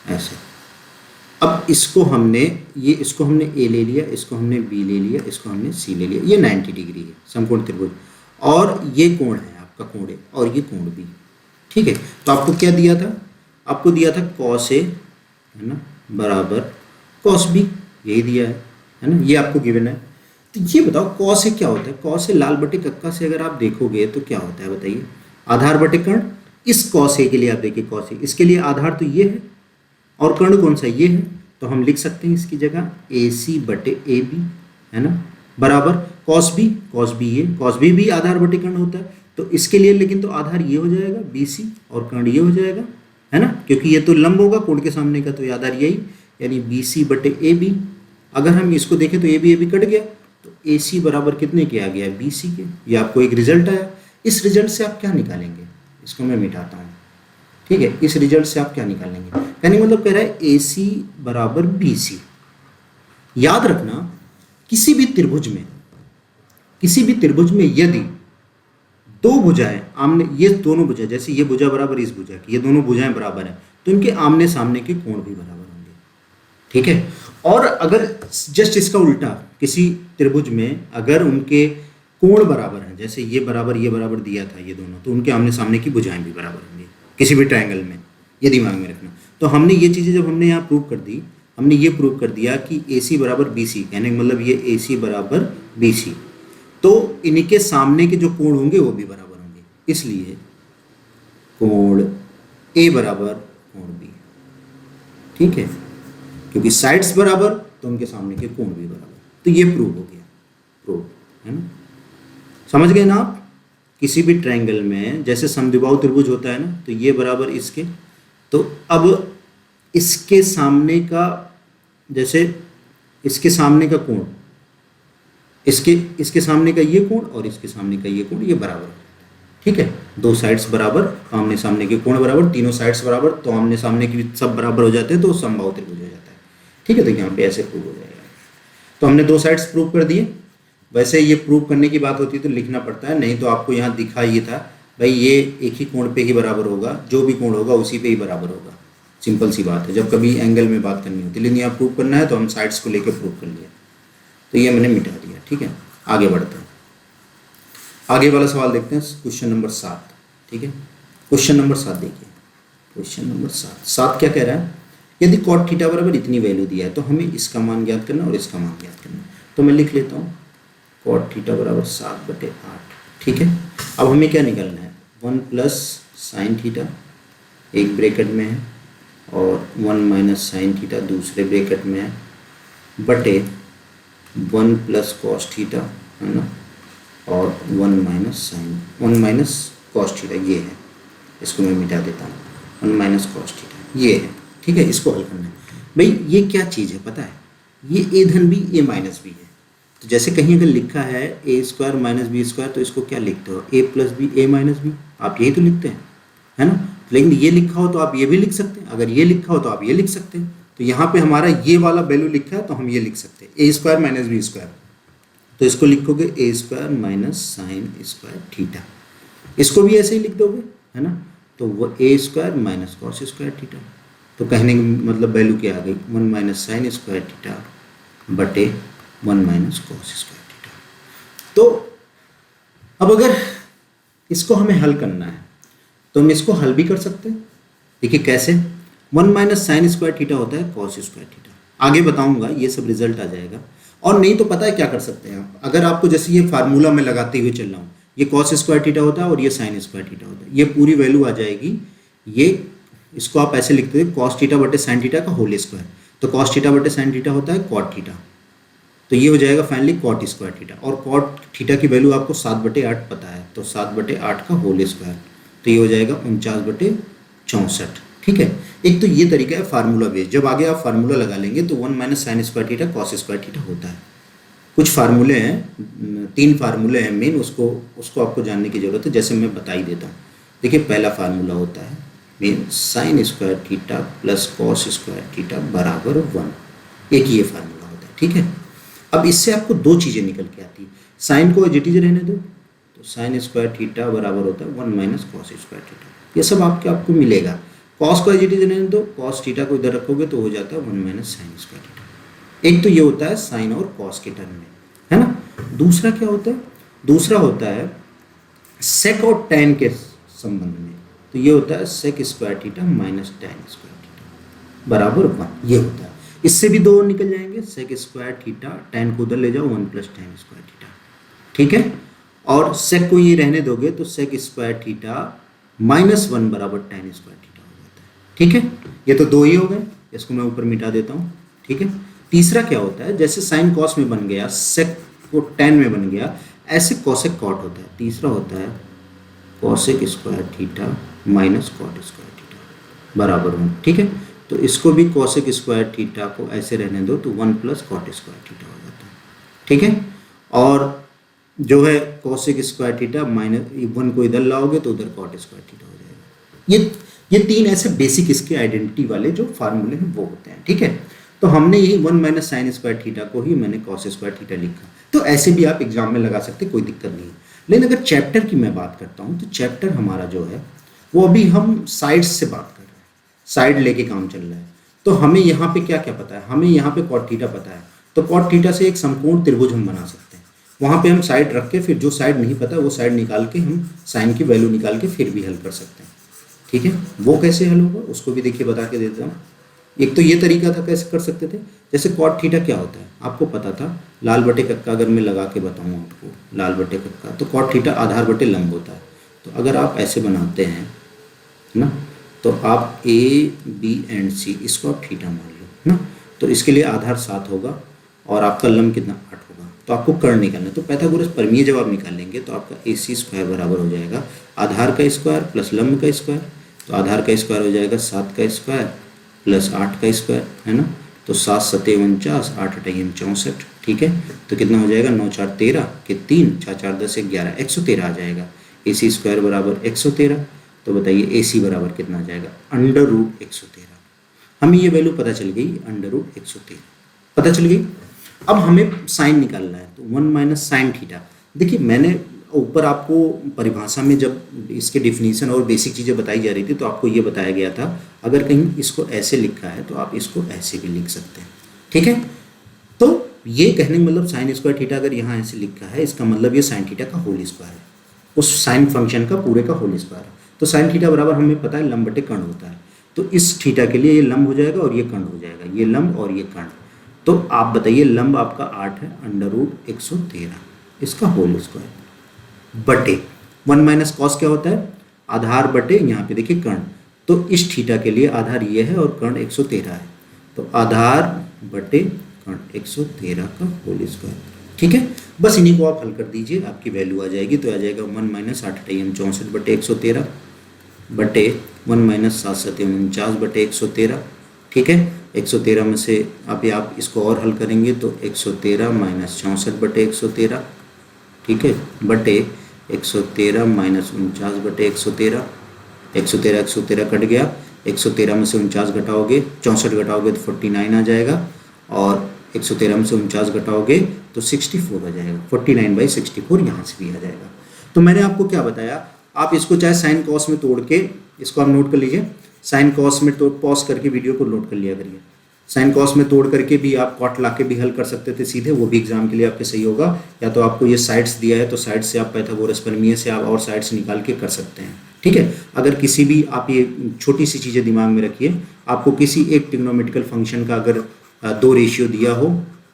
ऐसे। अब इसको हमने ए ले लिया, इसको हमने बी ले लिया, इसको हमने सी ले लिया, ये 90 डिग्री है समकोण त्रिभुज, और ये कोण है आपका कोण ए और ये कोण बी, ठीक है। तो आपको क्या दिया था, आपको दिया था कॉस ए, है ना, बराबर कॉस बी, यही दिया है ना, ये आपको गिवन है। तो ये बताओ कॉस ए क्या होता है, कॉस ए लाल बटे कक्का से अगर आप देखोगे तो क्या होता है बताइए, आधार बटे कर्ण। इस कॉस ए के लिए आप देखिए, कॉस ए इसके लिए आधार तो ये है और कर्ण कौन सा, ये है। तो हम लिख सकते हैं इसकी जगह AC/AB, है ना, बराबर कॉस बी ये, कॉस बी भी आधार बटे कर्ण होता है। तो इसके लिए लेकिन तो आधार ये हो जाएगा BC और कर्ण ये हो जाएगा, है ना, क्योंकि ये तो लंब होगा कोण के सामने का, तो ये आधार यही यानी BC/AB। अगर हम इसको देखें तो AB कट गया, तो AC बराबर कितने के आ गया, BC के। ये आपको एक रिजल्ट आया। इस रिजल्ट से आप क्या निकालेंगे, इसको मैं मिटाता हूँ, ठीक है। इस रिजल्ट से आप क्या निकालेंगे, यानी मतलब कह रहा है AC बराबर BC। याद रखना किसी भी त्रिभुज में यदि दो भुजाएं आमने, ये दोनों भुजाएं, जैसे ये भुजा बराबर इस भुजा की, ये दोनों भुजाएं बराबर हैं, तो इनके आमने सामने के कोण भी बराबर होंगे। ठीक है। और अगर जस्ट इसका उल्टा किसी त्रिभुज में अगर उनके कोण बराबर हैं, जैसे ये बराबर दिया था ये दोनों, तो उनके आमने सामने की भुजाएं भी बराबर होंगी किसी भी ट्रायंगल में, ये दिमाग में रखना। तो हमने ये चीज़ें जब हमने यहाँ प्रूव कर दी, हमने ये प्रूव कर दिया कि AC बराबर BC, कहने का मतलब ये AC बराबर BC, तो इनके सामने के जो कोण होंगे वो भी बराबर होंगे, इसलिए कोण A बराबर कोण B, ठीक है, क्योंकि साइड्स बराबर तो उनके सामने के कोण भी बराबर, तो ये प्रूव हो गया, प्रूव है ना। समझ गए ना आप। किसी भी ट्रायंगल में जैसे समद्विबाहु त्रिभुज होता है ना, तो ये बराबर इसके, तो अब इसके सामने का, जैसे इसके सामने का कोण, इसके सामने का ये कोण और इसके सामने का ये कोण, ये बराबर है, ठीक है। दो साइड्स बराबर, आमने सामने के कोण बराबर, तीनों साइड्स बराबर, तो आमने सामने की सब बराबर हो जाते हैं, तो समबाहु त्रिभुज हो जाता है, ठीक है। तो यहाँ पे ऐसे प्रूव हो जाएगा। तो हमने दो साइड्स प्रूव कर दिए। वैसे ये प्रूव करने की बात होती है तो लिखना पड़ता है, नहीं तो आपको यहाँ दिखा ये था भाई ये एक ही कोण पे ही बराबर होगा, जो भी कोण होगा उसी पे ही बराबर होगा, सिंपल सी बात है। जब कभी एंगल में बात करनी होती है, लेकिन यहाँ प्रूव करना है तो हम साइड्स को लेकर प्रूव कर लिया, तो ये मैंने मिटा दिया, ठीक है। आगे बढ़ते हैं, आगे वाला सवाल देखते हैं, क्वेश्चन नंबर 7, ठीक है। क्वेश्चन नंबर 7 देखिए, क्वेश्चन नंबर 7 क्या कह रहा है, यदि कॉट थीटा बराबर इतनी वैल्यू दिया है तो हमें इसका मान ज्ञात करना और इसका मान ज्ञात करना। तो मैं लिख लेता हूँ कॉट थीटा बराबर 7/8, ठीक है। अब हमें क्या निकालना है, 1 प्लस साइन थीटा एक ब्रैकेट में है और 1 माइनस साइन थीटा दूसरे ब्रैकेट में है, बटे 1 प्लस कॉस थीटा, है ना, और 1 माइनस कॉस थीटा, ये है, इसको मैं मिटा देता हूँ, 1 माइनस कॉस थीटा ये है, ठीक है। इसको हल करना है। भाई ये क्या चीज़ है पता है, ये a धन भी a माइनस भी है। तो जैसे कहीं अगर लिखा है a² माइनस b², तो इसको क्या लिखते हो, a plus B a minus B, आप यही तो लिखते हैं, है ना। लेकिन ये लिखा हो तो आप ये भी लिख सकते हैं, अगर ये लिखा हो तो आप ये लिख सकते हैं। तो यहाँ पे हमारा ये वाला वैल्यू लिखा है तो हम ये लिख सकते हैं, a² माइनस b², तो इसको लिखोगे a² minus sine square theta, इसको भी ऐसे ही लिख दोगे, है ना। तो वो a² minus cos square theta, तो कहने का मतलब वैल्यू क्या आ गई, 1 माइनस साइन स्क्वायर थीटा बटे 1 माइनस कॉस स्क्वायर थीटा। तो अब अगर इसको हमें हल करना है तो हम इसको हल भी कर सकते हैं। देखिए कैसे, 1 माइनस साइन स्क्वायर थीटा होता है कॉस स्क्वायर थीटा, आगे बताऊंगा, ये सब रिजल्ट आ जाएगा। और नहीं तो पता है क्या कर सकते हैं आप, अगर आपको जैसे ये फार्मूला में लगाते हुए चल रहा हूँ, ये कॉस स्क्वायर थीटा होता है और ये साइन स्क्वायर थीटा होता है, ये पूरी वैल्यू आ जाएगी, ये इसको आप ऐसे लिखते हैं कॉस थीटा बटे साइन थीटा का होल स्क्वायर, तो कॉस थीटा बटे साइन थीटा होता है कॉट थीटा, तो ये हो जाएगा फाइनली कॉट स्क्वायर थीटा। और कॉट थीटा की वैल्यू आपको 7/8 पता है, तो 7/8 का होल स्क्वायर, तो ये हो जाएगा 49/64, ठीक है। एक तो ये तरीका है फार्मूला बेस्ड, जब आगे आप फार्मूला लगा लेंगे तो 1 minus sine square theta cos square theta होता है। कुछ फार्मूले हैं, 3 फार्मूले हैं मेन, उसको आपको जानने की जरूरत है, जैसे मैं बता ही देता हूँ। देखिए पहला फार्मूला होता है main, sine square theta plus cos square theta बराबर 1, एक ये फार्मूला होता है, ठीक है। अब इससे आपको दो चीज़ें निकल के आती है, साइन को एज रहने दो, तो साइन स्क्वायर थीटा बराबर होता है 1 माइनस कॉस स्क्वायर थीटा, ये सब आपको मिलेगा। कॉस को एज रहने दो, कॉस थीटा को इधर रखोगे तो हो जाता है 1 माइनस साइन स्क्वायर थीटा। एक तो ये होता है साइन और कॉस के टर्म में, है ना। दूसरा क्या होता है, दूसरा होता है सेक और टैन के संबंध में, तो ये होता है sec square theta minus tan square theta बराबर 1, ये होता है। इससे भी दो निकल जाएंगे, सेक स्क्वायर थीटा, टैन को उधर ले जाओ, 1 प्लस टैन स्क्वायर थीटा, ठीक है। और सेक को ये रहने दोगे तो सेक स्क्वायर थीटा माइनस 1 बराबर टैन स्क्वायर थीटा हो जाता है, ठीक है। ये तो दो ही हो गए, इसको मैं ऊपर मिटा देता हूँ, ठीक है। तीसरा क्या होता है, जैसे साइन कॉस में बन गया, सेक को टैन में बन गया, ऐसे कॉसेक कॉट होता है। तीसरा होता है cosec square theta minus cot square theta बराबर 1, ठीक है। तो इसको भी कॉसेक स्क्वायर थीटा को ऐसे रहने दो, तो 1 प्लस कॉट स्क्वायर थीटा हो जाता है, ठीक है। और जो है कॉसेक स्क्वायर थीटा माइनस 1 को इधर लाओगे तो उधर कॉट स्क्वायर थीटा हो जाएगा। ये 3 ऐसे बेसिक इसके आइडेंटिटी वाले जो फार्मूले हैं वो होते हैं, ठीक है। तो हमने यही 1 माइनस साइन स्क्वायर थीटा को ही मैंने कॉस स्क्वायर थीटा लिखा, तो ऐसे भी आप एग्जाम में लगा सकते, कोई दिक्कत नहीं है। लेकिन अगर चैप्टर की मैं बात करता हूँ, तो चैप्टर हमारा जो है वो अभी हम साइड्स से बात कर रहे हैं, साइड लेके काम चल रहा है। तो हमें यहाँ पे क्या क्या पता है, हमें यहाँ पे कॉट थीटा पता है, तो कॉट थीटा से एक समकोण त्रिभुज हम बना सकते हैं। वहाँ पे हम साइड रख के फिर जो साइड नहीं पता वो साइड निकाल के हम साइन की वैल्यू निकाल के फिर भी हल कर सकते हैं। ठीक है, वो कैसे हल होगा उसको भी देखिए बता के देता हूँ। एक तो ये तरीका था कैसे कर सकते थे, जैसे कॉट थीटा क्या होता है आपको पता था, लाल बटे कक्का अगर मैं लगा के बताऊँ आपको, लाल बटे कक्का, तो कॉट थीटा आधार बटे लंब होता है। तो अगर आप ऐसे बनाते हैं ना, तो आप ए बी एंड सी इसको आप थीटा मान लो ना, तो इसके लिए आधार 7 होगा और आपका लंब कितना 8 होगा। तो आपको कर्ण निकालना है, तो पाइथागोरस प्रमेय जब आप निकालेंगे तो आपका ए सी स्क्वायर बराबर हो जाएगा आधार का स्क्वायर प्लस लंब का स्क्वायर। तो आधार का स्क्वायर हो जाएगा 7 का स्क्वायर प्लस 8 का स्क्वायर, है ना। तो 7 7 49, 8 8 64, ठीक है। तो कितना हो जाएगा 9 4 13 के 3 4 4 10 11 113 आ जाएगा। ए सी स्क्वायर बराबर 113। तो बताइए ए सी बराबर कितना आ जाएगा अंडर रूट 113। हमें ये वैल्यू पता चल गई अंडर रूट 113 पता चल गई। अब हमें साइन निकालना है, तो 1 माइनस साइन थीटा। देखिए मैंने ऊपर आपको परिभाषा में जब इसके डिफिनीशन और बेसिक चीज़ें बताई जा रही थी तो आपको ये बताया गया था अगर कहीं इसको ऐसे लिखा है तो आप इसको ऐसे भी लिख सकते हैं, ठीक है। तो ये कहने का मतलब साइन स्क्वायर थीटा अगर यहाँ ऐसे लिखा है इसका मतलब ये साइन थीटा का होल स्क्वायर है, उस साइन फंक्शन का पूरे का होल स्क्वायर है। तो साइन थीटा बराबर हमें पता है लंब बटे कर्ण होता है, तो इस थीटा के लिए ये लंब हो जाएगा और ये कर्ण हो जाएगा, ये लंब और ये कर्ण। तो आप बताइए लंब आपका 8 है अंडर रूट 113 इसका होल स्क्वायर बटे 1 माइनस कॉस क्या होता है आधार बटे यहाँ पे देखिए कर्ण। तो इस थीटा के लिए आधार ये है और कर्ण 113 है, तो आधार बटे कर्ण 113 का होल स्क्वायर, ठीक है। बस इन्हीं को आप हल कर दीजिए आपकी वैल्यू आ जाएगी। तो आ जाएगा 1 माइनस 8 64 बटे 113 बटे 1 माइनस 7 7 49 बटे 113, ठीक है। 113 में से आप इसको और हल करेंगे तो 113 माइनस 64 बटे 113, ठीक है, बटे 113 माइनस 49 बटे 113। 113 कट गया, 113 में से 49 घटाओगे 64 घटाओगे तो 49 आ जाएगा और 113 में से 49 घटाओगे तो 64 आ जाएगा। 49/64 यहाँ से भी आ जाएगा। तो मैंने आपको क्या बताया, आप इसको चाहे साइन कॉस में तोड़ के इसको आप नोट कर लीजिए, साइन कॉस में तोड़ पॉज करके वीडियो को नोट कर लिया करिए। साइन कॉस में तोड़ करके भी आप कॉट ला के भी हल कर सकते थे सीधे, वो भी एग्जाम के लिए आपके सही होगा। या तो आपको ये साइड्स दिया है तो साइड से आप पाइथागोरस प्रमेय से आप और साइड्स निकाल के कर सकते हैं, ठीक है। अगर किसी भी आप ये छोटी सी चीज़ें दिमाग में रखिए, आपको किसी एक ट्रिग्नोमेट्रिकल फंक्शन का अगर 2 रेशियो दिया हो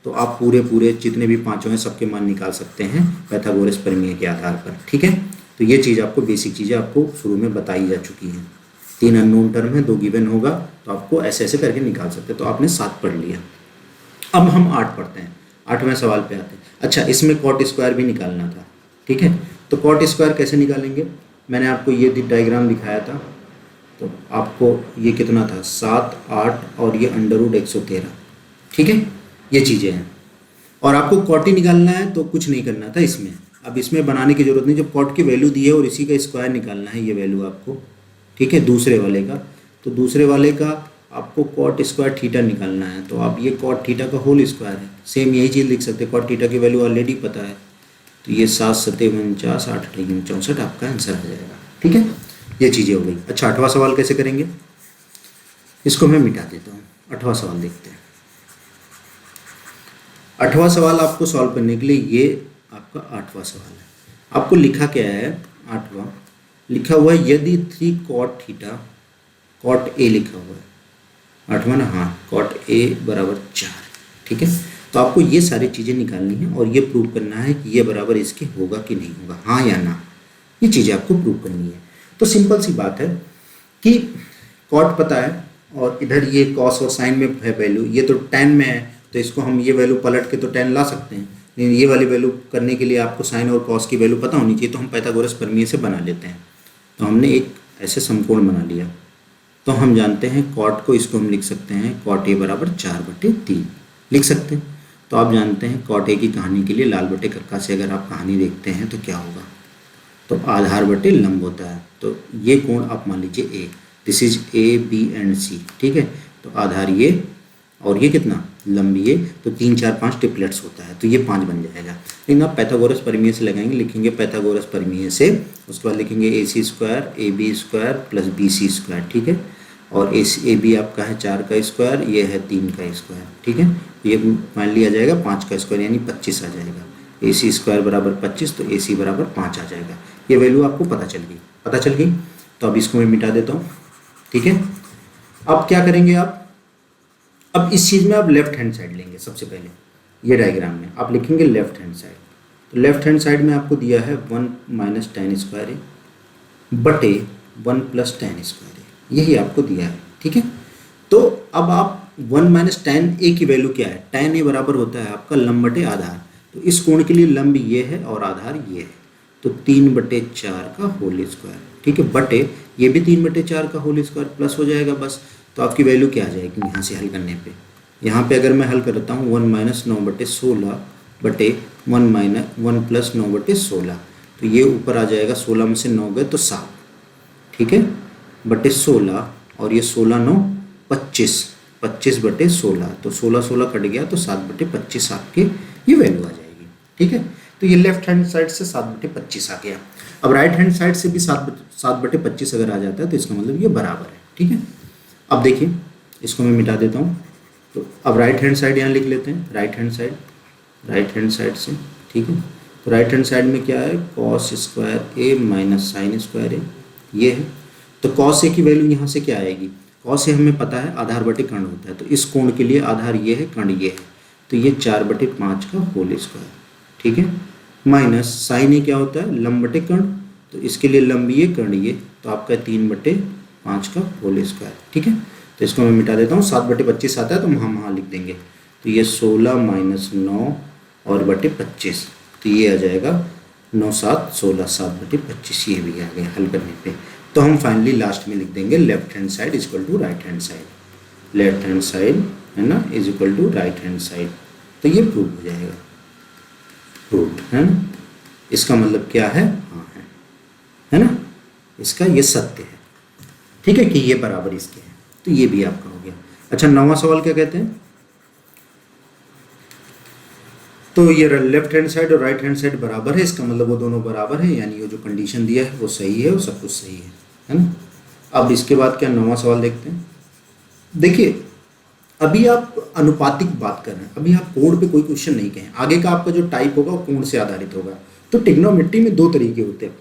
तो आप पूरे जितने भी पाँचों हैं सबके मान निकाल सकते हैं पाइथागोरस प्रमेय के आधार पर, ठीक है। तो ये चीज़ आपको बेसिक चीज़ें आपको शुरू में बताई जा चुकी हैं। 3 अननोन टर्म है, 2 गिवन होगा, तो आपको ऐसे ऐसे करके निकाल सकते हैं। तो आपने 7 पढ़ लिया। अब हम 8 पढ़ते हैं, 8वें सवाल पे आते हैं। अच्छा, इसमें कॉट स्क्वायर भी निकालना था, ठीक है। तो कॉट स्क्वायर कैसे निकालेंगे, मैंने आपको ये डायग्राम दिखाया था। तो आपको ये कितना था 7 8 और ये अंडर रूट 113, ठीक है, ये चीज़ें हैं। और आपको कॉट ही निकालना है तो कुछ नहीं करना था इसमें, अब इसमें बनाने की जरूरत नहीं। जब कॉट की वैल्यू दी है और इसी का स्क्वायर निकालना है, ये वैल्यू आपको, ठीक है, दूसरे वाले का। तो दूसरे वाले का आपको कॉट स्क्वायर थीटा निकालना है, तो आप ये कॉट थीटा का होल स्क्वायर है, सेम यही चीज़ लिख सकते हैं। कॉट थीटा की वैल्यू ऑलरेडी पता है, तो ये 7 7 49 8 8 64 आपका आंसर आ जाएगा, ठीक है। ये चीज़ें हो गई। अच्छा, 8वां सवाल कैसे करेंगे, इसको मैं मिटा देता हूँ। 8वां सवाल देखते हैं। 8वां सवाल आपको सॉल्व करने के लिए ये आपका 8वां सवाल है। आपको लिखा क्या है, 8वां लिखा हुआ है यदि 3 कॉट थीटा, कॉट ए लिखा हुआ है 8वां ना, हाँ, कॉट ए बराबर 4, ठीक है। तो आपको ये सारी चीज़ें निकालनी है और ये प्रूव करना है कि ये बराबर इसके होगा कि नहीं होगा, हाँ या ना, ये चीज़ें आपको प्रूव करनी है। तो सिंपल सी बात है कि कॉट पता है और इधर ये कॉस और साइन में है वैल्यू, ये तो tan में है, तो इसको हम ये वैल्यू पलट के तो tan ला सकते हैं। लेकिन ये वाली वैल्यू करने के लिए आपको साइन और कॉस की वैल्यू पता होनी चाहिए, तो हम पाइथागोरस प्रमेय से बना लेते हैं। तो हमने एक ऐसे समकोण बना लिया, तो हम जानते हैं कॉट को, इसको हम लिख सकते हैं कॉट ए बराबर 4/3 लिख सकते हैं। तो आप जानते हैं कॉट ए की कहानी के लिए लाल बटे कक्का से अगर आप कहानी देखते हैं तो क्या होगा, तो आधार बटे लंब होता है। तो ये कोण आप मान लीजिए A, this is A B and C, ठीक है। तो आधार ये और ये कितना लंब ये, तो 3 4 5 ट्रिपलेट्स होता है, तो ये 5 बन जाएगा। लेकिन आप पाइथागोरस प्रमेय से लगाएंगे, लिखेंगे पाइथागोरस प्रमेय से, उसके बाद लिखेंगे AC² AB² प्लस BC², ठीक है। और ए बी आपका है 4 का स्क्वायर, ये है 3 का स्क्वायर, ठीक है। ये मान लिया जाएगा 5 का स्क्वायर यानी 25 आ जाएगा। ए सी स्क्वायर बराबर 25, तो ए सी बराबर 5 आ जाएगा। ये वैल्यू आपको पता चल गई, पता चल गई। तो अब इसको मैं मिटा देता हूँ, ठीक है। अब क्या करेंगे आप, अब इस चीज़ में आप लेफ्ट हैंड साइड लेंगे। सबसे पहले ये डायग्राम में आप लिखेंगे लेफ्ट हैंड साइड। तो लेफ्ट हैंड साइड में आपको दिया है 1 माइनस tan स्क्वायर ए बटे 1 प्लस tan स्क्वायर ए, यही आपको दिया है, ठीक है। तो अब आप 1 माइनस tan ए की वैल्यू क्या है, tan ए बराबर होता है आपका लंब बटे आधार। तो इस कोण के लिए लंब ये है और आधार ये है, तो 3/4 का होल स्क्वायर, ठीक है, बटे ये भी 3/4 का होल स्क्वायर प्लस हो जाएगा बस। तो आपकी वैल्यू क्या आ जाएगी यहाँ से हल करने पे, यहाँ पे अगर मैं हल करता हूँ 1 माइनस 9/16 बटे 1 प्लस 9/16, तो ये ऊपर आ जाएगा, 16 में से 9 गए तो 7, ठीक है, बटे 16, और ये 16 9 25, 25/16, तो 16 कट गया तो 7/25 आपके ये वैल्यू आ जाएगी, ठीक है। तो ये लेफ्ट हैंड साइड से 7/25 आ गया। अब राइट हैंड साइड से भी 7/25 अगर आ जाता है तो इसका मतलब ये बराबर है, ठीक है। अब देखिए इसको मैं मिटा देता हूँ। तो अब राइट हैंड साइड यहाँ लिख लेते हैं, राइट हैंड साइड से, ठीक है। तो राइट हैंड साइड में क्या है, कॉस स्क्वायर ए माइनस साइन स्क्वायर ए, ये है। तो कॉस ए की वैल्यू यहाँ से क्या आएगी, कॉस ए हमें पता है आधार बटे कर्ण होता है, तो इस कोण के लिए आधार ये है, कर्ण ये है, तो ये 4/5 का होल स्क्वायर, ठीक है, माइनस साइन ए क्या होता है, लंब बटे कर्ण, तो इसके लिए लंब ये कर्ण ये, तो आपका 3/5 का होल स्क्वायर, ठीक है। तो इसको मैं मिटा देता हूँ, 7/25 आता है तो हम वहाँ लिख देंगे। तो ये 16 माइनस 9 और बटे 25, तो ये आ जाएगा 9 7 16, 7/25, ये भी आ गया हल करने पे। तो हम फाइनली लास्ट में लिख देंगे left hand side is equal to right hand side, left hand side है ना is equal to right hand side. तो ये प्रूव हो जाएगा, प्रूव है ना। इसका मतलब क्या है, हाँ है ना, इसका ये सत्य है, ठीक है, कि ये बराबर इसके है। तो ये भी आपका हो गया। अच्छा 9वां सवाल क्या कहते हैं, तो ये लेफ्ट हैंड साइड और राइट हैंड साइड बराबर है, इसका मतलब वो दोनों बराबर है, यानी ये जो कंडीशन दिया है वो सही है और सब कुछ सही है ना। अब इसके बाद क्या 9वां सवाल देखते हैं। देखिए अभी आप अनुपातिक बात कर रहे हैं, अभी आप कोण पे कोई क्वेश्चन नहीं कहें, आगे का आपका जो टाइप होगा वो कोण से आधारित होगा। तो ट्रिग्नोमेट्री में 2 तरीके होते हैं,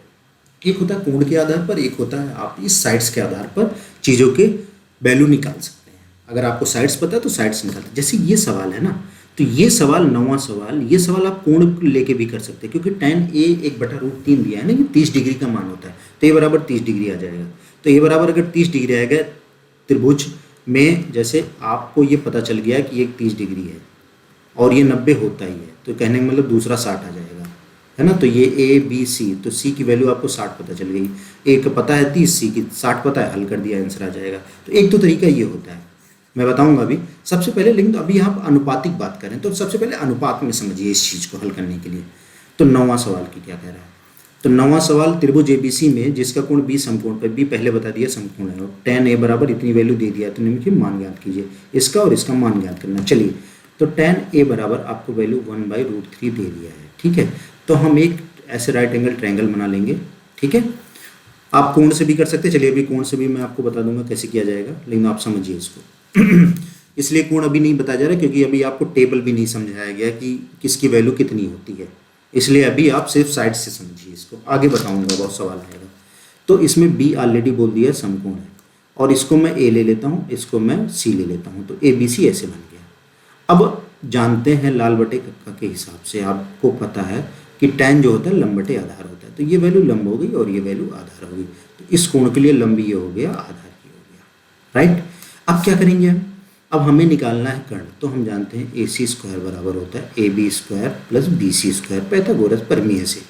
एक होता है कोण के आधार पर, एक होता है आप इस साइड्स के आधार पर चीज़ों के वैल्यू निकाल सकते हैं। अगर आपको साइड्स पता है तो साइड्स निकालते हैं। जैसे ये सवाल है ना, तो ये सवाल 9वां सवाल, ये सवाल आप कोण लेके भी कर सकते हैं, क्योंकि tan a 1/√3 दिया है ना, ये 30 डिग्री का मान होता है, तो ये बराबर 30 डिग्री आ जाएगा। तो ये बराबर अगर 30 डिग्री आएगा त्रिभुज में, जैसे आपको ये पता चल गया कि ये 30 डिग्री है और ये 90 होता ही है, तो कहने का मतलब दूसरा 60 आ जाएगा, है ना। तो ये ए बी सी, तो सी की वैल्यू आपको 60 पता चल गई, ए का पता है 30, सी की 60 पता है, हल कर दिया आंसर आ जाएगा। तो एक तो तरीका ये होता है, मैं बताऊंगा अभी सबसे पहले, लेकिन तो अभी आप अनुपातिक बात करें तो सबसे पहले अनुपात में समझिए इस चीज़ को हल करने के लिए। तो 9वां सवाल की क्या कह रहा है, तो 9वां सवाल त्रिभुज एबीसी में जिसका कोण बी समकोण पर, बी पहले बता दिया समकोण है, और tan a बराबर इतनी वैल्यू दे दिया, तो निम्नलिखित मान ज्ञात कीजिए, इसका और इसका मान ज्ञात करना। चलिए तो tan a बराबर आपको वैल्यू 1/√3 दे दिया है, ठीक है। तो हम एक ऐसे राइट एंगल ट्रायंगल बना लेंगे, ठीक है। आप कोण से भी कर सकते हैं, चलिए अभी कोण से भी मैं आपको बता दूंगा कैसे किया जाएगा, लेकिन आप समझिए इसको। इसलिए कोण अभी नहीं बताया जा रहा क्योंकि अभी आपको टेबल भी नहीं समझाया गया कि किसकी वैल्यू कितनी होती है, इसलिए अभी आप सिर्फ साइड से समझिए इसको, आगे बताऊंगा बहुत सवाल आएगा। तो इसमें बी ऑलरेडी बोल दिया समकोण है, और इसको मैं ए ले लेता हूँ, इसको मैं सी ले लेता हूँ, तो ए बी सी ऐसे बन गया। अब जानते हैं लाल बटे कक्का के हिसाब से आपको पता है कि tan जो होता है लंब बटे आधार होता है, तो ये वैल्यू लंब हो गई और ये वैल्यू आधार हो गई। तो इस कोण के लिए लंब ये हो गया, आधार ये हो गया, राइट। अब क्या करेंगे हम, अब हमें निकालना है कर्ण, तो हम जानते हैं AC स्क्वायर बराबर होता है AB square plus BC square, Pythagoras प्रमेय से।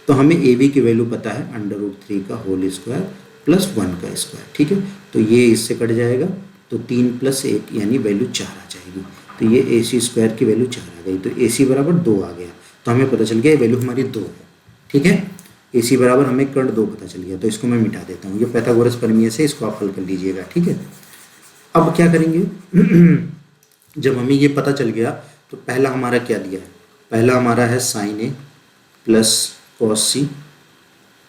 तो हमें AB की वैल्यू पता है √3 का होल स्क्वायर प्लस 1 का स्क्वायर, ठीक है। तो ये इससे कट जाएगा, तो 3 + 1 यानी वैल्यू 4 आ जाएगी। तो ये AC स्क्वायर की वैल्यू 4 आ गई, तो AC बराबर 2 आ गया। तो हमें पता चल गया ये वैल्यू हमारी 2 है, ठीक है। AC बराबर हमें कर्ण 2 पता चल गया, तो इसको मैं मिटा देता हूँ, ये पाइथागोरस प्रमेय से, इसको आप हल कर लीजिएगा, ठीक है। अब क्या करेंगे, जब हमें ये पता चल गया तो पहला हमारा क्या दिया है, पहला हमारा है sin A plus cos C,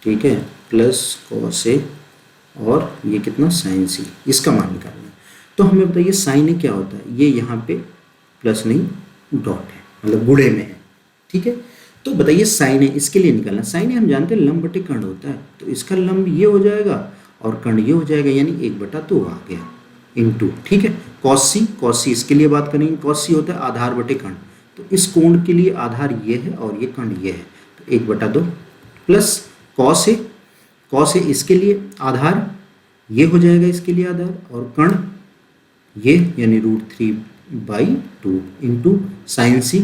ठीक है, प्लस cos A और ये कितना साइन सी, इसका मान निकालना है। तो हमें बताइए साइन ए क्या होता है, ये यहाँ पे प्लस नहीं डॉट है, मतलब गुणे में है, ठीक है। तो बताइए साइन ए इसके लिए निकालना, साइन ए हम जानते हैं लंब बटे कर्ण होता है, तो इसका लंब ये हो जाएगा और कर्ण ये हो जाएगा, यानी 1/2 आ गया इंटू, ठीक है। कॉस सी इसके लिए बात करेंगे, कॉस सी होता है आधार बटे कर्ण, तो इस कोण के लिए आधार ये है और ये कर्ण ये है, तो 1/2 प्लस कॉस ए इसके लिए आधार ये हो जाएगा, इसके लिए आधार, और कर्ण ये यानी √3/2 इंटू साइन सी,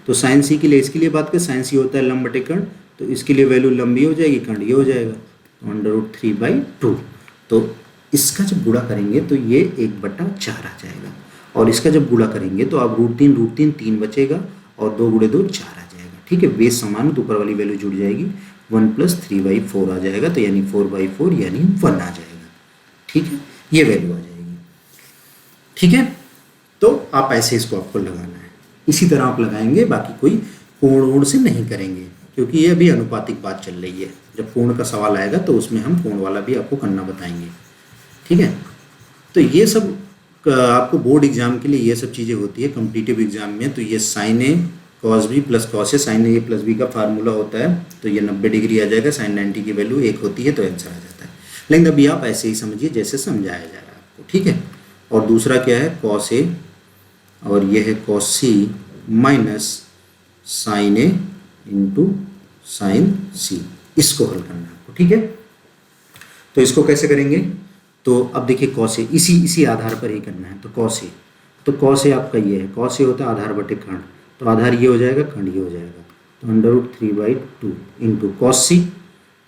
तो साइन सी के लिए इसके लिए बात करें, साइन सी होता है लंब बटे कर्ण, तो इसके लिए वैल्यू लंबी हो जाएगी, कर्ण ये हो जाएगा, तो √3/2। तो इसका जब गुणा करेंगे तो ये 1/4 आ जाएगा, और इसका जब गुणा करेंगे तो आप √3 बचेगा और 2 × 2 4 आ जाएगा, ठीक है। बेस समान तो ऊपर वाली वैल्यू जुड़ जाएगी, 1 + 3/4 आ जाएगा, तो यानी 4/4 यानी 1 आ जाएगा, ठीक है, ये वैल्यू आ जाएगी, ठीक है। तो आप ऐसे इसको आपको लगाना है, इसी तरह आप लगाएंगे, बाकी कोई कोण से नहीं करेंगे, क्योंकि ये अभी अनुपातिक बात चल रही है। जब कोण का सवाल आएगा तो उसमें हम कोण वाला भी आपको करना बताएंगे, ठीक है। तो ये सब आपको बोर्ड एग्जाम के लिए ये सब चीज़ें होती है कॉम्पिटिटिव एग्जाम में। तो ये sign A cos B plus cos A, sign A plus B का फार्मूला होता है, तो ये 90 डिग्री आ जाएगा, साइन 90 की वैल्यू 1 होती है, तो आंसर आ जाता है। लेकिन अभी आप ऐसे ही समझिए जैसे समझाया जा रहा है आपको, ठीक है। और दूसरा क्या है, कॉस ए, और ये है कॉस सी माइनस साइन ए इंटू साइन सी, इसको हल करना है आपको, ठीक है। तो इसको कैसे करेंगे, तो अब देखिए कॉस ए इसी आधार पर ही करना है, तो कॉस ए आपका ये है, कॉस ए होता है आधार बटे कर्ण, तो आधार ये हो जाएगा, कर्ण ये हो जाएगा, तो √3/2 इंटू कॉस सी,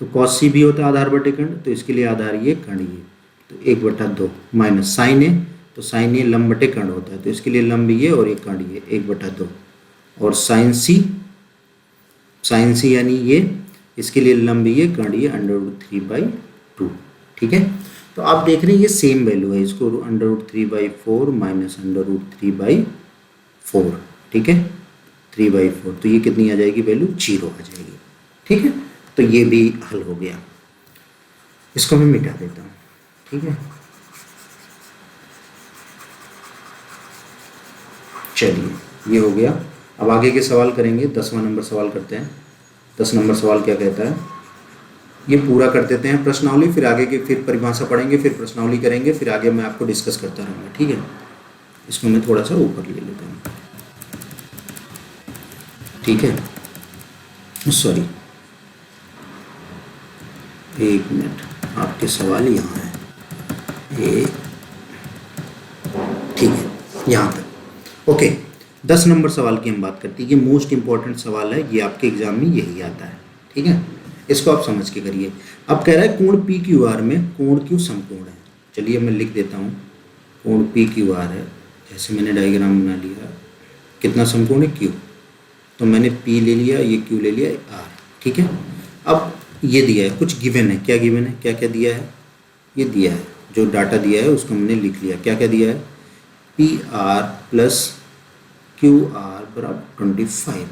तो कॉस सी भी होता है आधार बटे कर्ण, तो इसके लिए आधार ये कर्ण ये, तो 1/2 माइनस साइन ए, तो साइन ए लंब बटे कर्ण होता है, तो इसके लिए लंब ये और एक कर्ण ये 1/2, और साइन सी यानी ये, इसके लिए लंब ये कर्ण ये √3/2, ठीक है। तो आप देख रहे हैं ये सेम वैल्यू है, इसको √3/4 माइनस √3/4, ठीक है, 3/4, तो ये कितनी आ जाएगी वैल्यू, 0 आ जाएगी, ठीक है। तो ये भी हल हो गया, इसको मैं मिटा देता हूँ, ठीक है। चलिए ये हो गया, अब आगे के सवाल करेंगे। 10वां नंबर सवाल करते हैं। 10 नंबर सवाल क्या कहता है, ये पूरा कर देते हैं प्रश्नावली, फिर आगे की फिर परिभाषा पढ़ेंगे, फिर प्रश्नावली करेंगे, फिर आगे मैं आपको डिस्कस करता रहूँगा, ठीक है। इसको मैं थोड़ा सा ऊपर ले लेता हूँ, ठीक है, सॉरी 1 मिनट, आपके सवाल यहाँ है, ये ठीक है, यहाँ तक ओके। 10 नंबर सवाल की हम बात करते हैं, ये मोस्ट इंपॉर्टेंट सवाल है, ये आपके एग्जाम में यही आता है, ठीक है। इसको आप समझ के करिए। अब कह रहा है कोण पी क्यू आर में कोण क्यू समकोण है। चलिए मैं लिख देता हूँ, कोण पी क्यू आर है, जैसे मैंने डायग्राम बना लिया, कितना समकोण है क्यू, तो मैंने पी ले लिया, ये क्यू ले लिया, आर, ठीक है। अब ये दिया है, कुछ गिवन है, क्या गिवन है, क्या क्या दिया है, ये दिया है, जो डाटा दिया है उसको मैंने लिख लिया, क्या क्या दिया है, P R plus Q R बराबर 25,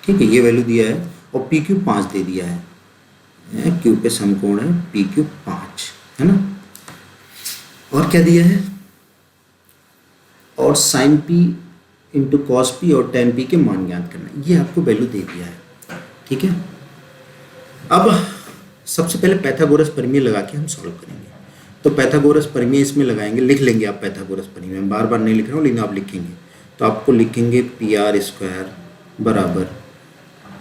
ठीक है, ये वैल्यू दिया है, और पी क्यू 5 दे दिया है, क्यू पे समकोण है पी क्यू 5, है ना। और क्या दिया है, और sine P into cos P और टेन पी के मान ज्ञात करना, ये आपको वैल्यू दे दिया है, ठीक है। अब सबसे पहले पैथागोरस प्रमेय लगा के हम सॉल्व करेंगे। तो पैथागोरस प्रमेय इसमें लगाएंगे, लिख लेंगे आप पैथागोरस प्रमेय, मैं बार बार नहीं लिख रहा हूँ, लेकिन आप लिखेंगे, तो आपको लिखेंगे पी आर स्क्वायर बराबर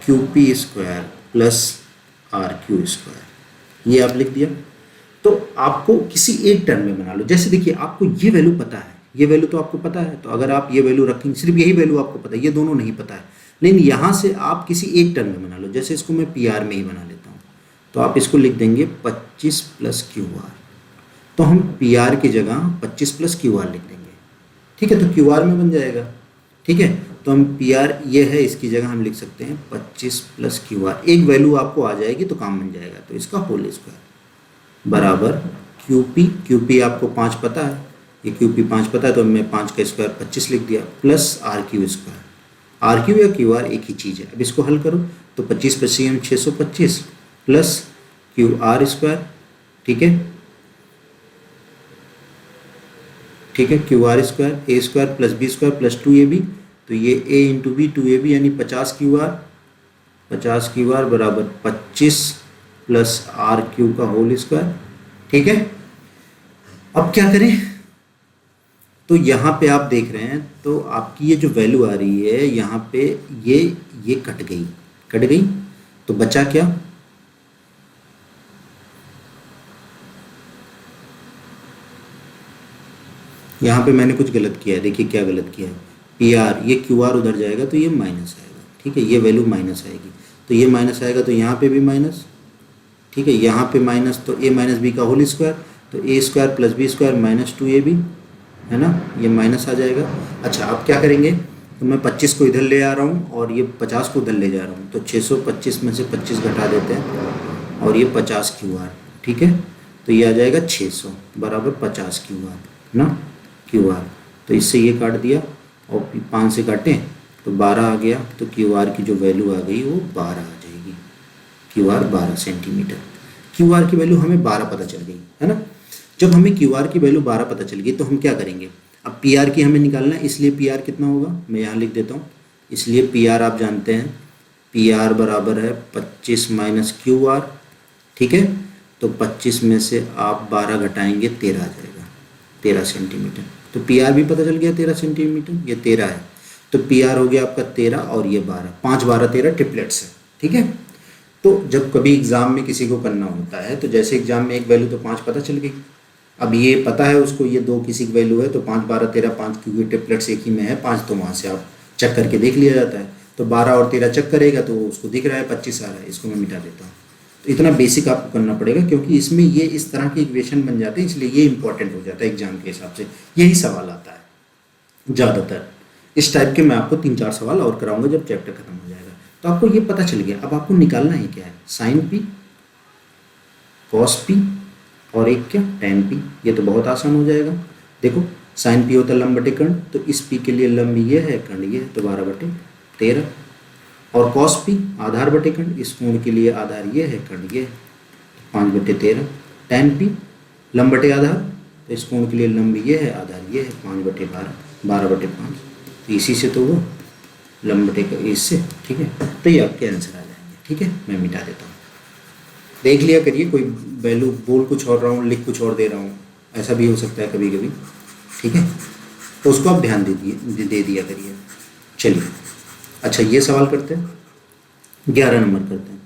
Q P square plus R Q square, ये आप लिख दिया। तो आपको किसी एक टर्म में बना लो, जैसे देखिए आपको ये वैल्यू पता है, ये वैल्यू तो आपको पता है, तो अगर आप ये वैल्यू रखेंगे, सिर्फ यही वैल्यू आपको पता है, ये दोनों नहीं पता है, लेकिन यहाँ से आप किसी एक टर्म में बना लो, जैसे इसको मैं पी आर में ही बना लेता हूँ, तो आप इसको लिख देंगे 25 प्लस क्यू आर, तो हम पी आर की जगह 25 प्लस क्यू आर लिख देंगे, ठीक है, तो क्यू आर में बन जाएगा, ठीक है। तो हम पी आर ये है, इसकी जगह हम लिख सकते हैं 25 प्लस क्यू आर, एक वैल्यू आपको आ जाएगी तो काम बन जाएगा, तो इसका होल स्क्वायर बराबर क्यू पी आपको 5 पता है, ये क्यू पी 5 पता है, तो मैं 5 का स्क्वायर 25 लिख दिया, plus R Q square, R Q या क्यू आर एक ही चीज़ है। अब इसको हल करो, तो 25 625 प्लस क्यू आर स्क्वायर, ठीक है, ठीक है, Q R square A square plus B square plus 2ab, तो ये a इंटू बी 2ab यानी 50 क्यू आर बराबर 25 प्लस आर क्यू का होल स्क्वायर, ठीक है। अब क्या करें, तो यहाँ पे आप देख रहे हैं तो आपकी ये जो वैल्यू आ रही है यहाँ पे ये कट गई, तो बचा क्या, यहाँ पे मैंने कुछ गलत किया है, देखिए क्या गलत किया है, पी आर ये क्यू आर उधर जाएगा तो ये माइनस आएगा, ठीक है, ये वैल्यू माइनस आएगी, तो ये माइनस आएगा तो यहाँ पे भी माइनस, ठीक है, यहाँ पे माइनस, तो a माइनस बी का होल स्क्वायर, तो a square plus B square minus 2ab, है ना, ये माइनस आ जाएगा। अच्छा आप क्या करेंगे, तो मैं 25 को इधर ले आ रहा हूँ और ये 50 को उधर ले जा रहा हूँ, तो 625 में से 25 घटा देते हैं और ये 50 क्यू आर, ठीक है, तो ये आ जाएगा 600 बराबर 50 क्यू आर ना, क्यू आर, तो इससे ये काट दिया और 5 से काटें तो 12 आ गया, तो क्यू आर की जो वैल्यू आ गई वो 12 आ जाएगी, Q R 12 centimetre. Q R की वैल्यू हमें 12 पता चल गई, है ना। जब हमें क्यू आर की वैल्यू 12 पता चल गई तो हम क्या करेंगे, अब पी आर की हमें निकालना है, इसलिए पी आर कितना होगा मैं यहाँ लिख देता हूँ, इसलिए पी आर आप जानते हैं, पी आर बराबर है 25 माइनस क्यू आर, ठीक है, तो 25 में से आप 12 घटाएंगे 13 आ जाएगा, 13 सेंटीमीटर, तो पी आर भी पता चल गया 13 सेंटीमीटर, ये 13 है, तो पी आर हो गया आपका 13 और ये 12, 5 12 13 ट्रिपलेट्स है, ठीक है। तो जब कभी एग्ज़ाम में किसी को करना होता है तो जैसे एग्ज़ाम में एक वैल्यू तो 5 पता चल गई, अब ये पता है उसको ये 2 किसी की वैल्यू है, तो 5 12 13 5 क्योंकि ट्रिपलेट्स एक ही में है 5, तो वहाँ से आप चेक करके देख लिया जाता है, तो 12 और 13 चेक करेगा तो उसको दिख रहा है 25 आ रहा है, इसको मैं मिटा देता हूँ। तो इतना बेसिक आपको करना पड़ेगा क्योंकि इसमें ये इस तरह के इक्वेशन बन जाते हैं, इसलिए ये इंपॉर्टेंट हो जाता है एग्जाम के हिसाब से, यही सवाल आता है ज़्यादातर। इस टाइप के मैं आपको 3 4 सवाल और कराऊंगा जब चैप्टर खत्म हो जाएगा। तो आपको ये पता चल गया, अब आपको निकालना है क्या है, साइन पी, कॉस पी और एक क्या टैन पी, ये तो बहुत आसान हो जाएगा। देखो साइन पी होता है लंब बटे कर्ण, तो इस पी के लिए लंब ये है, कर्ण ये है, तो 12 बटे 13, और कॉस पी आधार बटे कर्ण, इस कोण के लिए आधार ये है, कर्ण ये है, 5 बटे 13, टैन पी लंब बटे आधार, तो इस कोण के लिए लंब ये है, आधार ये है, 5 बटे 12, 12 बटे 5, तो इसी से तो वो लंब बटे इससे, ठीक है, तो ये आपके आंसर आ जाएंगे, ठीक है। मैं मिटा देता हूँ, देख लिया करिए, कोई वैल्यू बोल कुछ और रहा हूँ लिख कुछ और दे रहा हूँ, ऐसा भी हो सकता है कभी कभी, ठीक है, तो उसको आप ध्यान दे दिया करिए। चलिए अच्छा ये सवाल करते हैं, 11 नंबर करते हैं।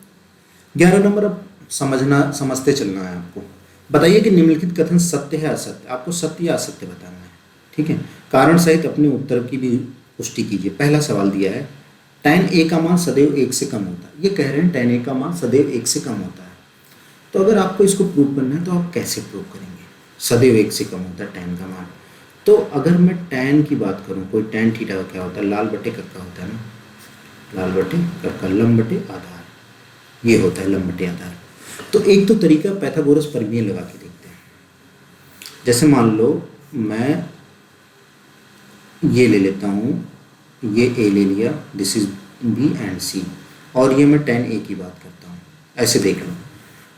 11 नंबर अब समझते चलना है आपको। बताइए कि निम्नलिखित कथन सत्य है असत्य, आपको सत्य या असत्य बताना है, ठीक है। कारण सहित अपने उत्तर की भी पुष्टि कीजिए। पहला सवाल दिया है tan a का मान सदैव 1 से कम होता है, ये कह रहे हैं tan a का मान सदैव 1 से कम होता है, तो अगर आपको इसको प्रूव करना है तो आप कैसे प्रूव करेंगे, सदैव 1 से कम होता है tan का मान। तो अगर मैं tan की बात करूं, कोई tan थीटा का क्या होता है, लाल बटे कक्का होता है ना, लाल बटे कक्का, लंब बटे आधार, ये होता है लंब बटे आधार। तो एक तो तरीका पैथागोरस प्रमेय लगा के देखते हैं। जैसे मान लो मैं ये ले लेता हूँ, ये a ले लिया, this is b and c, और ये मैं tan a की बात करता हूँ, ऐसे देख लो।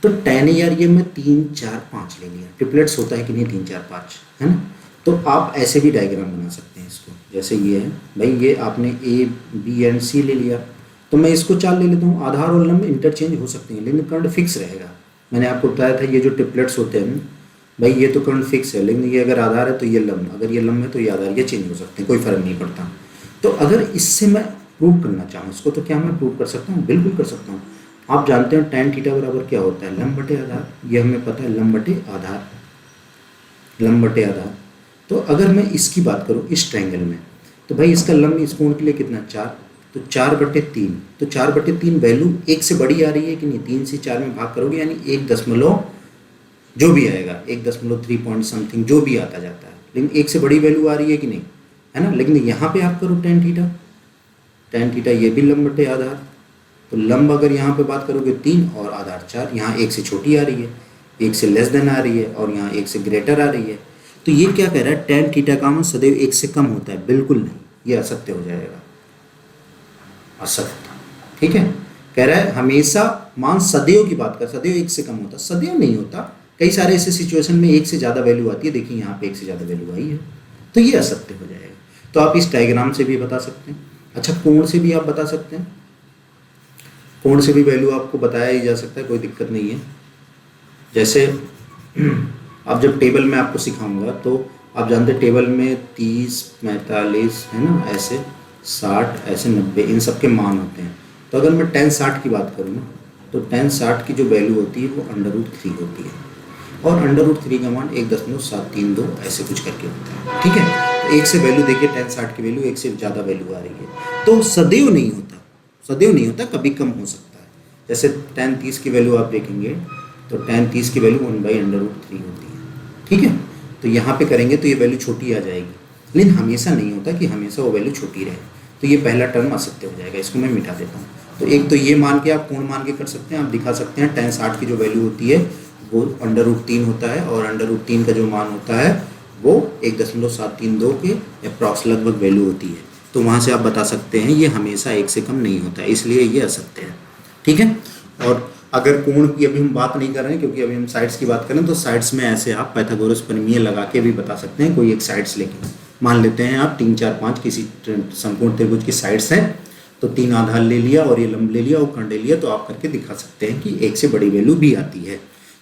तो tan a यार ये मैं 3 4 5 ले लिया, ट्रिपलेट्स होता है कि नहीं 3 4 5, है ना। तो आप ऐसे भी डायग्राम बना सकते हैं इसको, जैसे ये है भाई, ये आपने a b एंड c ले लिया, तो मैं इसको 4 ले लेता हूँ। आधार और लंब इंटरचेंज हो सकते हैं लेकिन कर्ण फिक्स रहेगा। मैंने आपको बताया था ये जो ट्रिपलेट्स होते हैं भाई, ये तो कर्ण फिक्स है, लेकिन ये अगर आधार है तो ये लंब, अगर ये लंब है तो ये आधार, ये चेंज हो सकते हैं, कोई फर्क नहीं पड़ता। तो अगर इससे मैं प्रूव करना चाहूँ इसको, तो क्या मैं प्रूव कर सकता हूँ, बिल्कुल कर सकता हूँ। आप जानते हैं tan थीटा बराबर क्या होता है, लंब बटे आधार, ये हमें पता है लंब बटे आधार, लंब बटे आधार। तो अगर मैं इसकी बात करूँ इस ट्रायंगल में, तो भाई इसका लंब इस कोण के लिए कितना 4, तो 4 बटे 3, तो 4 बटे 3 वैल्यू 1 से बड़ी आ रही है कि नहीं, 3 से 4 में भाग करोगे यानी 1 दशमलव जो भी आएगा 1.3 पॉइंट समथिंग जो भी आता जाता है, लेकिन 1 से बड़ी वैल्यू आ रही है कि नहीं, है ना। लेकिन यहाँ पे आप करो tan थीटा ये भी लंब बटे आधार, तो लंब अगर यहाँ पे बात करोगे 3 और आधार 4, यहाँ 1 से छोटी आ रही है, 1 से लेस देन आ रही है, और यहाँ 1 से ग्रेटर आ रही है। तो ये क्या कह रहा है, tan थीटा का मान सदैव 1 से कम होता है, बिल्कुल नहीं, ये असत्य हो जाएगा, असत्य, ठीक है। कह रहा है हमेशा मान सदैव की बात कर, सदैव एक से कम होता, सदैव नहीं होता, कई सारे ऐसे सिचुएशन में एक से ज़्यादा वैल्यू आती है। देखिए यहाँ पे एक से ज़्यादा वैल्यू आई है, तो ये असत्य हो जाएगा। तो आप इस डायग्राम से भी बता सकते हैं। अच्छा, कोण से भी आप बता सकते हैं, कोण से भी वैल्यू आपको बताया ही जा सकता है, कोई दिक्कत नहीं है। जैसे अब जब टेबल में आपको सिखाऊंगा तो आप जानते हैं टेबल में 30, 45 है ना, ऐसे 60, ऐसे 90, इन सब के मान होते हैं। तो अगर मैं tan 60 की बात करूँ ना, तो tan 60 की जो वैल्यू होती है वो √3 होती है, और √3 का मान 1.732 ऐसे कुछ करके होता है। ठीक है, तो एक से वैल्यू देखिए tan 60 की वैल्यू एक से ज़्यादा वैल्यू आ रही है, तो सदैव नहीं होता, सदैव नहीं होता, कभी कम हो सकता है। जैसे tan 30 की वैल्यू आप देखेंगे तो tan 30 की वैल्यू 1/√3 होती है। ठीक है, तो यहाँ पे करेंगे तो ये वैल्यू छोटी आ जाएगी, लेकिन हमेशा नहीं होता कि हमेशा वो वैल्यू छोटी रहे। तो ये पहला टर्म असत्य हो जाएगा, इसको मैं मिटा देता हूँ। तो एक तो ये मान के आप कोण मान के कर सकते हैं, आप दिखा सकते हैं tan 60 की जो वैल्यू होती है वो √3 होता है, और √3 का जो मान होता है वो 1.732 के अप्रॉक्स लगभग वैल्यू होती है। तो वहाँ से आप बता सकते हैं ये हमेशा एक से कम नहीं होता है, इसलिए ये असत्य है। ठीक है, और अगर कोण की अभी हम बात नहीं कर रहे हैं क्योंकि अभी हम साइड्स की बात करें, तो साइड्स में ऐसे आप पाइथागोरस प्रमेय लगा के भी बता सकते हैं। कोई एक साइड्स लेके मान लेते हैं आप 3, 4, 5 किसी संपूर्ण त्रिभुज की साइड्स हैं, तो 3 आधार ले लिया और ये लंब ले लिया और खंड ले लिया, तो आप करके दिखा सकते हैं कि एक से बड़ी वैल्यू भी आती है।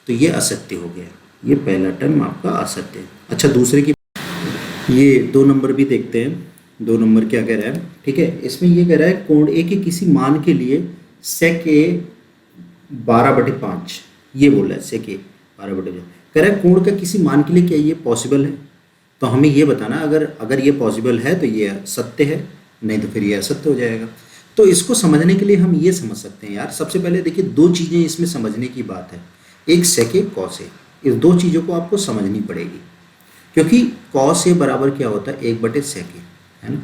तो ये असत्य हो गया, ये पहला टर्म आपका असत्य है। अच्छा, दूसरे की ये 2 नंबर भी देखते हैं। 2 नंबर क्या कह रहा है? ठीक है, इसमें ये कह रहा है कोण ए के किसी मान के लिए sec A 12/5, ये बोल रहा है sec A 12/5, कह रहा है कोण का किसी मान के लिए क्या ये पॉसिबल है? तो हमें ये बताना, अगर ये पॉसिबल है तो ये सत्य है, नहीं तो फिर ये असत्य हो जाएगा। तो इसको समझने के लिए हम ये समझ सकते हैं यार, सबसे पहले देखिए 2 चीज़ें इसमें समझने की बात है, एक sec A cos A, इस 2 चीज़ों को आपको समझनी पड़ेगी, क्योंकि cos A बराबर क्या होता है 1/sec A, है ना।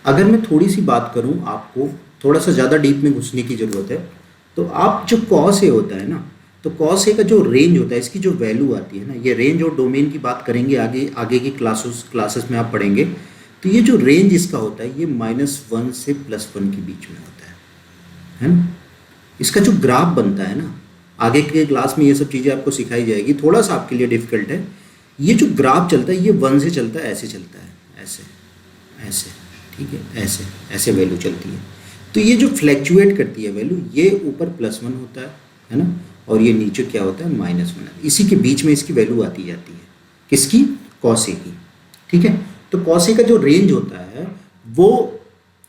अगर मैं थोड़ी सी बात करूं, आपको थोड़ा सा ज़्यादा डीप में घुसने की ज़रूरत है, तो आप जो cos A होता है ना, तो cos A का जो रेंज होता है, इसकी जो वैल्यू आती है ना, ये रेंज और डोमेन की बात करेंगे आगे की क्लासेस में आप पढ़ेंगे। तो ये जो रेंज इसका होता है ये -1 से +1 के बीच में होता है ना। इसका जो ग्राफ बनता है ना, आगे के क्लास में ये सब चीज़ें आपको सिखाई जाएगी, थोड़ा सा आपके लिए डिफिकल्ट है। ये जो ग्राफ चलता है ये 1 से चलता है, ऐसे चलता है, ऐसे ऐसे, ठीक है, ऐसे ऐसे वैल्यू चलती है। तो ये जो फ्लैक्चुएट करती है वैल्यू, ये ऊपर +1 होता है ना, और ये नीचे क्या होता है -1, इसी के बीच में इसकी वैल्यू आती जाती है, किसकी? cos A की। ठीक है, तो cos A का जो रेंज होता है वो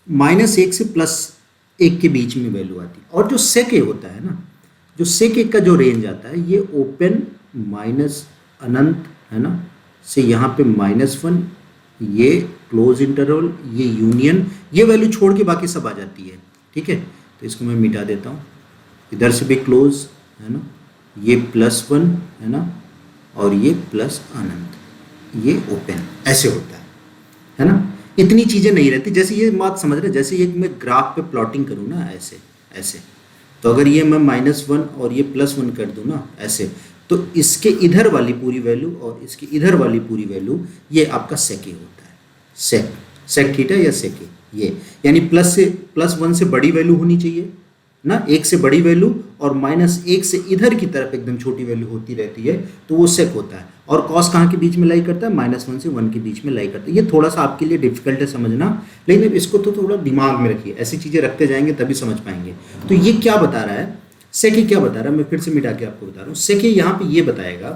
-1 से +1 के बीच में वैल्यू आती है, और जो sec A होता है ना, जो sec A का जो रेंज आता है ये ओपन अनंत है ना, से यहाँ पे -1, ये क्लोज इंटरवल, ये यूनियन, ये वैल्यू छोड़ के बाकी सब आ जाती है। ठीक है, तो इसको मैं मिटा देता हूँ, इधर से भी क्लोज है ना, ये +1 है ना, और ये प्लस अनंत, ये ओपन, ऐसे होता है ना। इतनी चीज़ें नहीं रहती, जैसे ये बात समझ रहे, जैसे ये मैं ग्राफ पे प्लॉटिंग करूँ ना, ऐसे ऐसे, तो अगर ये मैं -1 और ये +1 कर दूँ ना ऐसे, तो इसके इधर वाली पूरी वैल्यू और इसकी इधर वाली पूरी वैल्यू, ये आपका sec A होता है, sec थीटा या sec A, ये यानी +1 से बड़ी वैल्यू होनी चाहिए ना, 1 से बड़ी वैल्यू, और -1 से इधर की तरफ एकदम छोटी वैल्यू होती रहती है, तो वो sec होता है। और cos कहाँ के बीच में लाई करता है? -1 से 1 के बीच में लाई करता है। ये थोड़ा सा आपके लिए डिफिकल्ट है समझना, लेकिन अब इसको तो थोड़ा दिमाग में रखिए, ऐसी चीज़ें रखते जाएंगे तभी समझ पाएंगे। तो ये क्या बता रहा है, sec A क्या बता रहा है, मैं फिर से मिटा के आपको बता रहा हूँ। sec A यहाँ पे ये बताएगा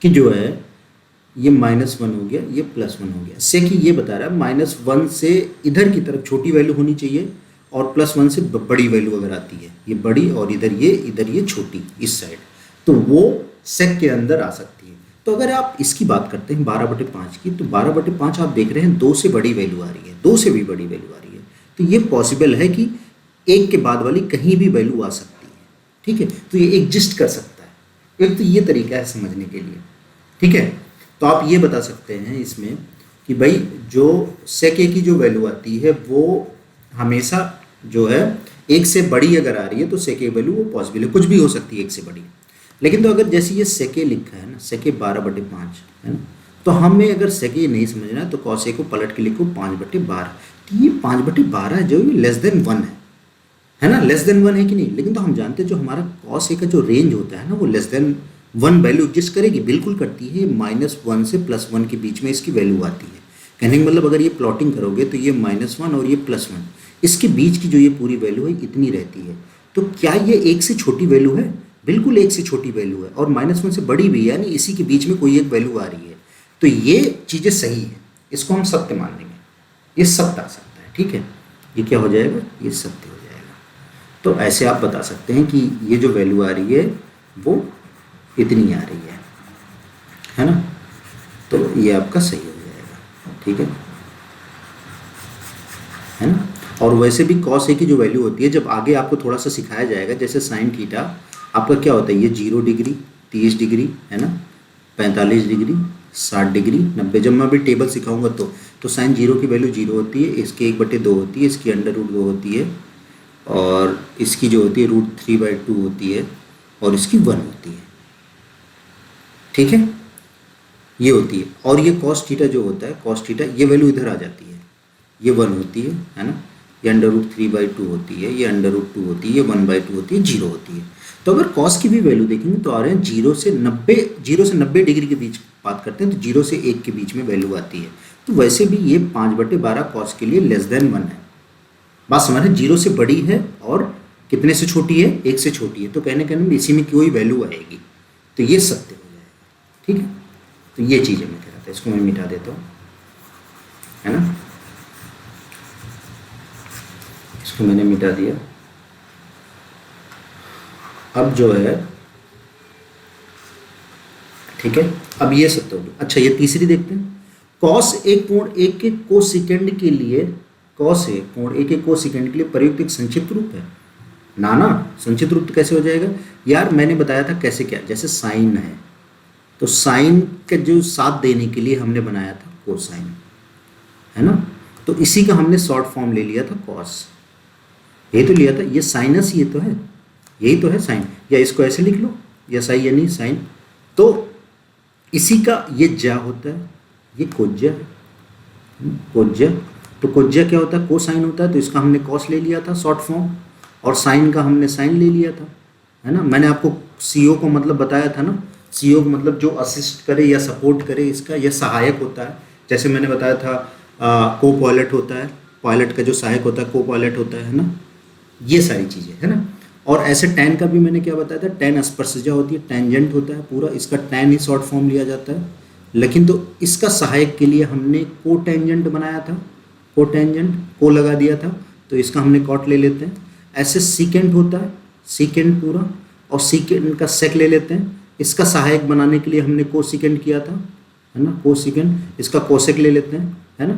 कि जो है ये -1 हो गया, ये +1 हो गया। sec A ये बता रहा है -1 से इधर की तरफ छोटी वैल्यू होनी चाहिए, और +1 से बड़ी वैल्यू अगर आती है, ये बड़ी, और इधर ये छोटी, इस साइड, तो वो sec के अंदर आ सकती है। तो अगर आप इसकी बात करते हैं 12/5 की, तो 12/5 आप देख रहे हैं 2 से बड़ी वैल्यू आ रही है, 2 से भी बड़ी वैल्यू आ रही है, तो ये पॉसिबल है कि 1 के बाद वाली कहीं भी वैल्यू आ सकती है। ठीक है, तो ये एग्जिस्ट कर सकता है। एक तो ये तरीका है समझने के लिए। ठीक है, तो आप ये बता सकते हैं इसमें कि भाई जो sec A की जो वैल्यू आती है वो हमेशा जो है 1 से बड़ी अगर आ रही है तो sec A वैल्यू वो पॉसिबल है, कुछ भी हो सकती है 1 से बड़ी। लेकिन तो अगर जैसे ये sec A लिखा है ना, sec A 12/5 है ना, तो हमें अगर sec A नहीं समझना है तो cos A को पलट के लिखो 5/12, तो ये 5/12 जो ये <1 है, है ना, लेस देन 1 है कि नहीं। लेकिन तो हम जानते हैं जो हमारा cos A का जो रेंज होता है ना वो लेस देन 1 वैल्यू एग्जिस्ट करेगी, बिल्कुल करती है। -1 से +1 के बीच में इसकी वैल्यू आती है। कहने का मतलब अगर ये प्लॉटिंग करोगे तो ये -1 और ये +1, इसके बीच की जो ये पूरी वैल्यू है इतनी रहती है। तो क्या ये 1 से छोटी वैल्यू है? बिल्कुल 1 से छोटी वैल्यू है, और -1 से बड़ी भी है, यानी इसी के बीच में कोई एक वैल्यू आ रही है। तो ये चीज़ें सही है, इसको हम सत्य मान लेंगे, ये सत्य आ सकता है। ठीक है, ये क्या हो जाएगा, ये सत्य हो जाएगा। तो ऐसे आप बता सकते हैं कि ये जो वैल्यू आ रही है वो इतनी आ रही है ना, तो ये आपका सही हो जाएगा। ठीक है ना। और वैसे भी cos A की जो वैल्यू होती है, जब आगे आपको थोड़ा सा सिखाया जाएगा, जैसे sin थीटा आपका क्या होता है, ये 0 डिग्री, 30 डिग्री, है ना, 45 डिग्री, 60 डिग्री, 90। जब मैं अभी टेबल सिखाऊंगा तो sin 0 की वैल्यू 0 होती है, इसकी 1/2 होती है, इसकी √2 होती है, और इसकी जो होती है √3/2 होती है, और इसकी 1 होती है। ठीक है, ये होती है। और ये cos थीटा जो होता है, cos थीटा, ये वैल्यू इधर आ जाती है, ये 1 होती है ना, ये √3/2 होती है, ये √2 होती है, ये 1/2 होती है, 0 होती है। तो अगर cos की भी वैल्यू देखेंगे तो आ रहे हैं 0 से 90 डिग्री के बीच बात करते हैं, तो 0 से 1 के बीच में वैल्यू आती है। तो वैसे भी ये 5/12 cos के लिए लेस देन 1 है। बात समझ रहे, 0 से बड़ी है और कितने से छोटी है, 1 से छोटी है। तो कहने में इसी में कोई वैल्यू आएगी, तो ये सत्य हो जाएगा। ठीक है, तो ये चीज़ें मैं कह रहा था, इसको मैं मिटा देता हूँ, है ना, इसको मैंने मिटा दिया। अब जो है, ठीक है, अब ये सत्य होगी। अच्छा, ये तीसरी देखते हैं। cos A कोण A के कोसेकेंड के लिए, cos A कोण A के कोसेकेंड के लिए प्रयुक्त एक संक्षिप्त रूप है। ना संक्षिप्त रूप तो कैसे हो जाएगा यार, मैंने बताया था कैसे, क्या, जैसे साइन है तो साइन का जो साथ देने के लिए हमने बनाया था कोसाइन, है ना, तो इसी का हमने शॉर्ट फॉर्म ले लिया था cos, यही तो लिया था। ये साइनस, ये तो है, यही तो है साइन, या इसको ऐसे लिख लो, या साई यानी साइन। तो इसी का ये ज्या होता है, ये कोज्या है, कोज्या। तो कोज्या क्या होता है, कोसाइन होता है, तो इसका हमने cos ले लिया था शॉर्ट फॉर्म, और साइन का हमने साइन ले लिया था, है ना। मैंने आपको CO को मतलब बताया था ना, CO को मतलब जो असिस्ट करे या सपोर्ट करे, इसका यह सहायक होता है। जैसे मैंने बताया था को पायलट होता है, पायलट का जो सहायक होता है को पायलट होता है ना, ये सारी चीज़ें, है ना। और ऐसे टैन का भी मैंने क्या बताया था, टैन स्पर्शजा होती है, टेंजेंट होता है पूरा, इसका टैन ही शॉर्ट फॉर्म लिया जाता है। लेकिन तो इसका सहायक के लिए हमने को टेंजेंट बनाया था, को टेंजेंट को लगा दिया था, तो इसका हमने कॉट ले लेते हैं। ऐसे सीकेंट होता है, सीकेंट पूरा, और सीकेंट का सेक ले लेते हैं, इसका सहायक बनाने के लिए हमने को सीकेंट किया था, है ना, को सीकेंट, इसका कोसेक ले लेते हैं, है ना।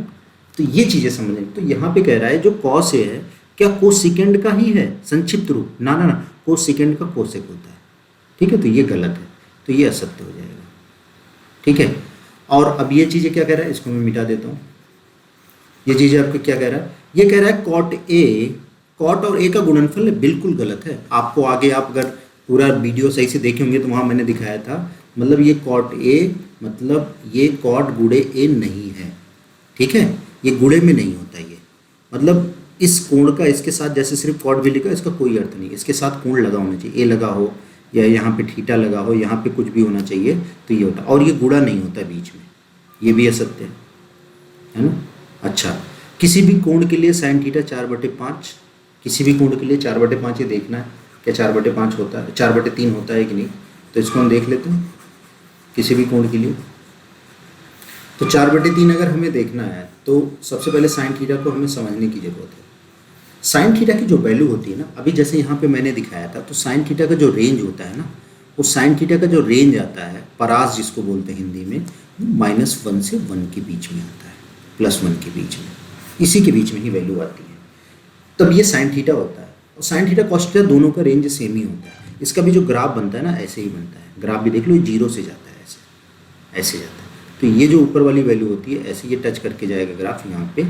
तो ये चीज़ें समझें। तो यहाँ पे कह रहा है जो cos A है क्या कोसेकेंड का ही है संक्षिप्त रूप, ना ना ना, कोसेकेंड का कोसेक होता है। ठीक है, तो ये गलत है, तो ये असत्य हो जाएगा। ठीक है, और अब ये चीज़ें क्या कह रहा है, इसको मैं मिटा देता हूँ। ये चीज़ें आपको क्या कह रहा है, ये कह रहा है कॉट और ए का गुणनफल है, बिल्कुल गलत है। आपको आगे आप अगर पूरा वीडियो सही से देखे होंगे तो वहाँ मैंने दिखाया था, मतलब ये कॉट ए मतलब ये कॉट गुणे ए नहीं है। ठीक है, ये गुणे में नहीं होता, ये मतलब इस कोण का इसके साथ, जैसे सिर्फ कॉट भी लिखा, इसका कोई अर्थ नहीं, इसके साथ कोण लगा होना चाहिए, ए लगा हो या यहाँ पे थीटा लगा हो, यहाँ पे कुछ भी होना चाहिए, तो ये होता। और ये गुणा नहीं होता बीच में, ये भी असत्य है ना। अच्छा, किसी भी कोण के लिए साइन थीटा 4/5, किसी भी कोण के लिए 4/5 ये देखना है क्या 4/5 होता है, 4/3 होता है कि नहीं, तो इसको हम देख लेते हैं। किसी भी कोण के लिए तो 4/3 अगर हमें देखना है तो सबसे पहले साइन थीटा को हमें समझने की ज़रूरत है। साइन थीटा की जो वैल्यू होती है ना, अभी जैसे यहाँ पे मैंने दिखाया था, तो साइन थीटा का जो रेंज होता है ना, वो साइन थीटा का जो रेंज आता है, परास जिसको बोलते हैं हिंदी में, -1 से 1 के बीच में आता है, +1 के बीच में, इसी के बीच में ही वैल्यू आती है, तब ये साइन थीटा होता है। और साइन थीटा कॉस थीटा दोनों का रेंज सेम ही होता है। इसका भी जो ग्राफ बनता है ना, ऐसे ही बनता है, ग्राफ भी देख लो, 0 से जाता है, ऐसे जाता है। तो ये जो ऊपर वाली वैल्यू होती है, ऐसे ये टच करके जाएगा ग्राफ यहाँ पे,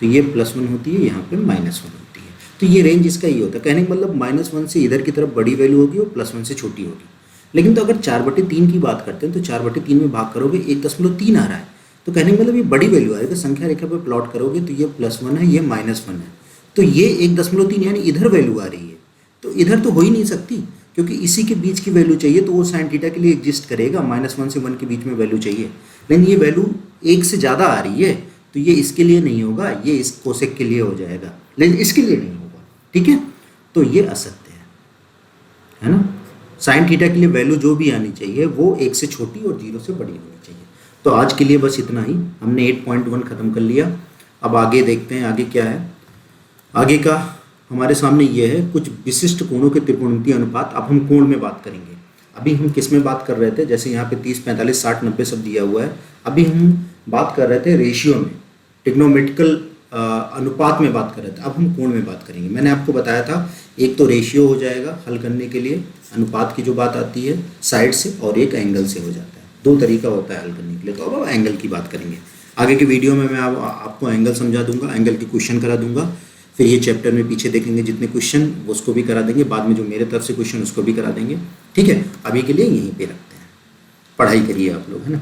तो ये +1 होती है, यहाँ पे -1 होती है। तो ये रेंज इसका ये होता है। कहने का मतलब -1 से इधर की तरफ बड़ी वैल्यू होगी और +1 से छोटी होगी। लेकिन तो अगर 4/3 की बात करते हैं, तो 4/3 में भाग करोगे 1.3 आ रहा है, तो कहने का मतलब ये बड़ी वैल्यू आएगा। संख्या रेखा पर प्लॉट करोगे तो ये +1 है, ये -1 है, तो ये 1.3 यानी इधर वैल्यू आ रही है, तो इधर तो हो ही नहीं सकती, क्योंकि इसी के बीच की वैल्यू चाहिए, तो वो साइन थीटा के लिए एग्जिस्ट करेगा, -1 से 1 के बीच में वैल्यू चाहिए। लेकिन ये वैल्यू 1 से ज़्यादा आ रही है, तो ये इसके लिए नहीं होगा, ये इस कोसेक के लिए हो जाएगा, लेकिन इसके लिए नहीं होगा। ठीक है, तो ये असत्य है ना। साइन थीटा के लिए वैल्यू जो भी आनी चाहिए वो 1 से छोटी और 0 से बड़ी होनी चाहिए। तो आज के लिए बस इतना ही, हमने 8.1 ख़त्म कर लिया। अब आगे देखते हैं आगे क्या है। आगे का हमारे सामने ये है कुछ विशिष्ट कोणों के त्रिकोणमितीय अनुपात। अब हम कोण में बात करेंगे। अभी हम किस में बात कर रहे थे, जैसे यहाँ पे 30, 45, 60, 90 सब दिया हुआ है। अभी हम बात कर रहे थे रेशियो में, ट्रिग्नोमेट्रिकल अनुपात में बात कर रहे थे। अब हम कोण में बात करेंगे। मैंने आपको बताया था एक तो रेशियो हो जाएगा हल करने के लिए, अनुपात की जो बात आती है साइड से, और एक एंगल से हो जाता है। दो तरीका होता है हल करने के लिए। तो अब एंगल की बात करेंगे। आगे की वीडियो में मैं आपको एंगल समझा दूंगा, एंगल की क्वेश्चन करा दूंगा। फिर ये चैप्टर में पीछे देखेंगे जितने क्वेश्चन उसको भी करा देंगे, बाद में जो मेरे तरफ से क्वेश्चन उसको भी करा देंगे। ठीक है, अभी के लिए यहीं पे रखते हैं। पढ़ाई करिए आप लोग, है ना।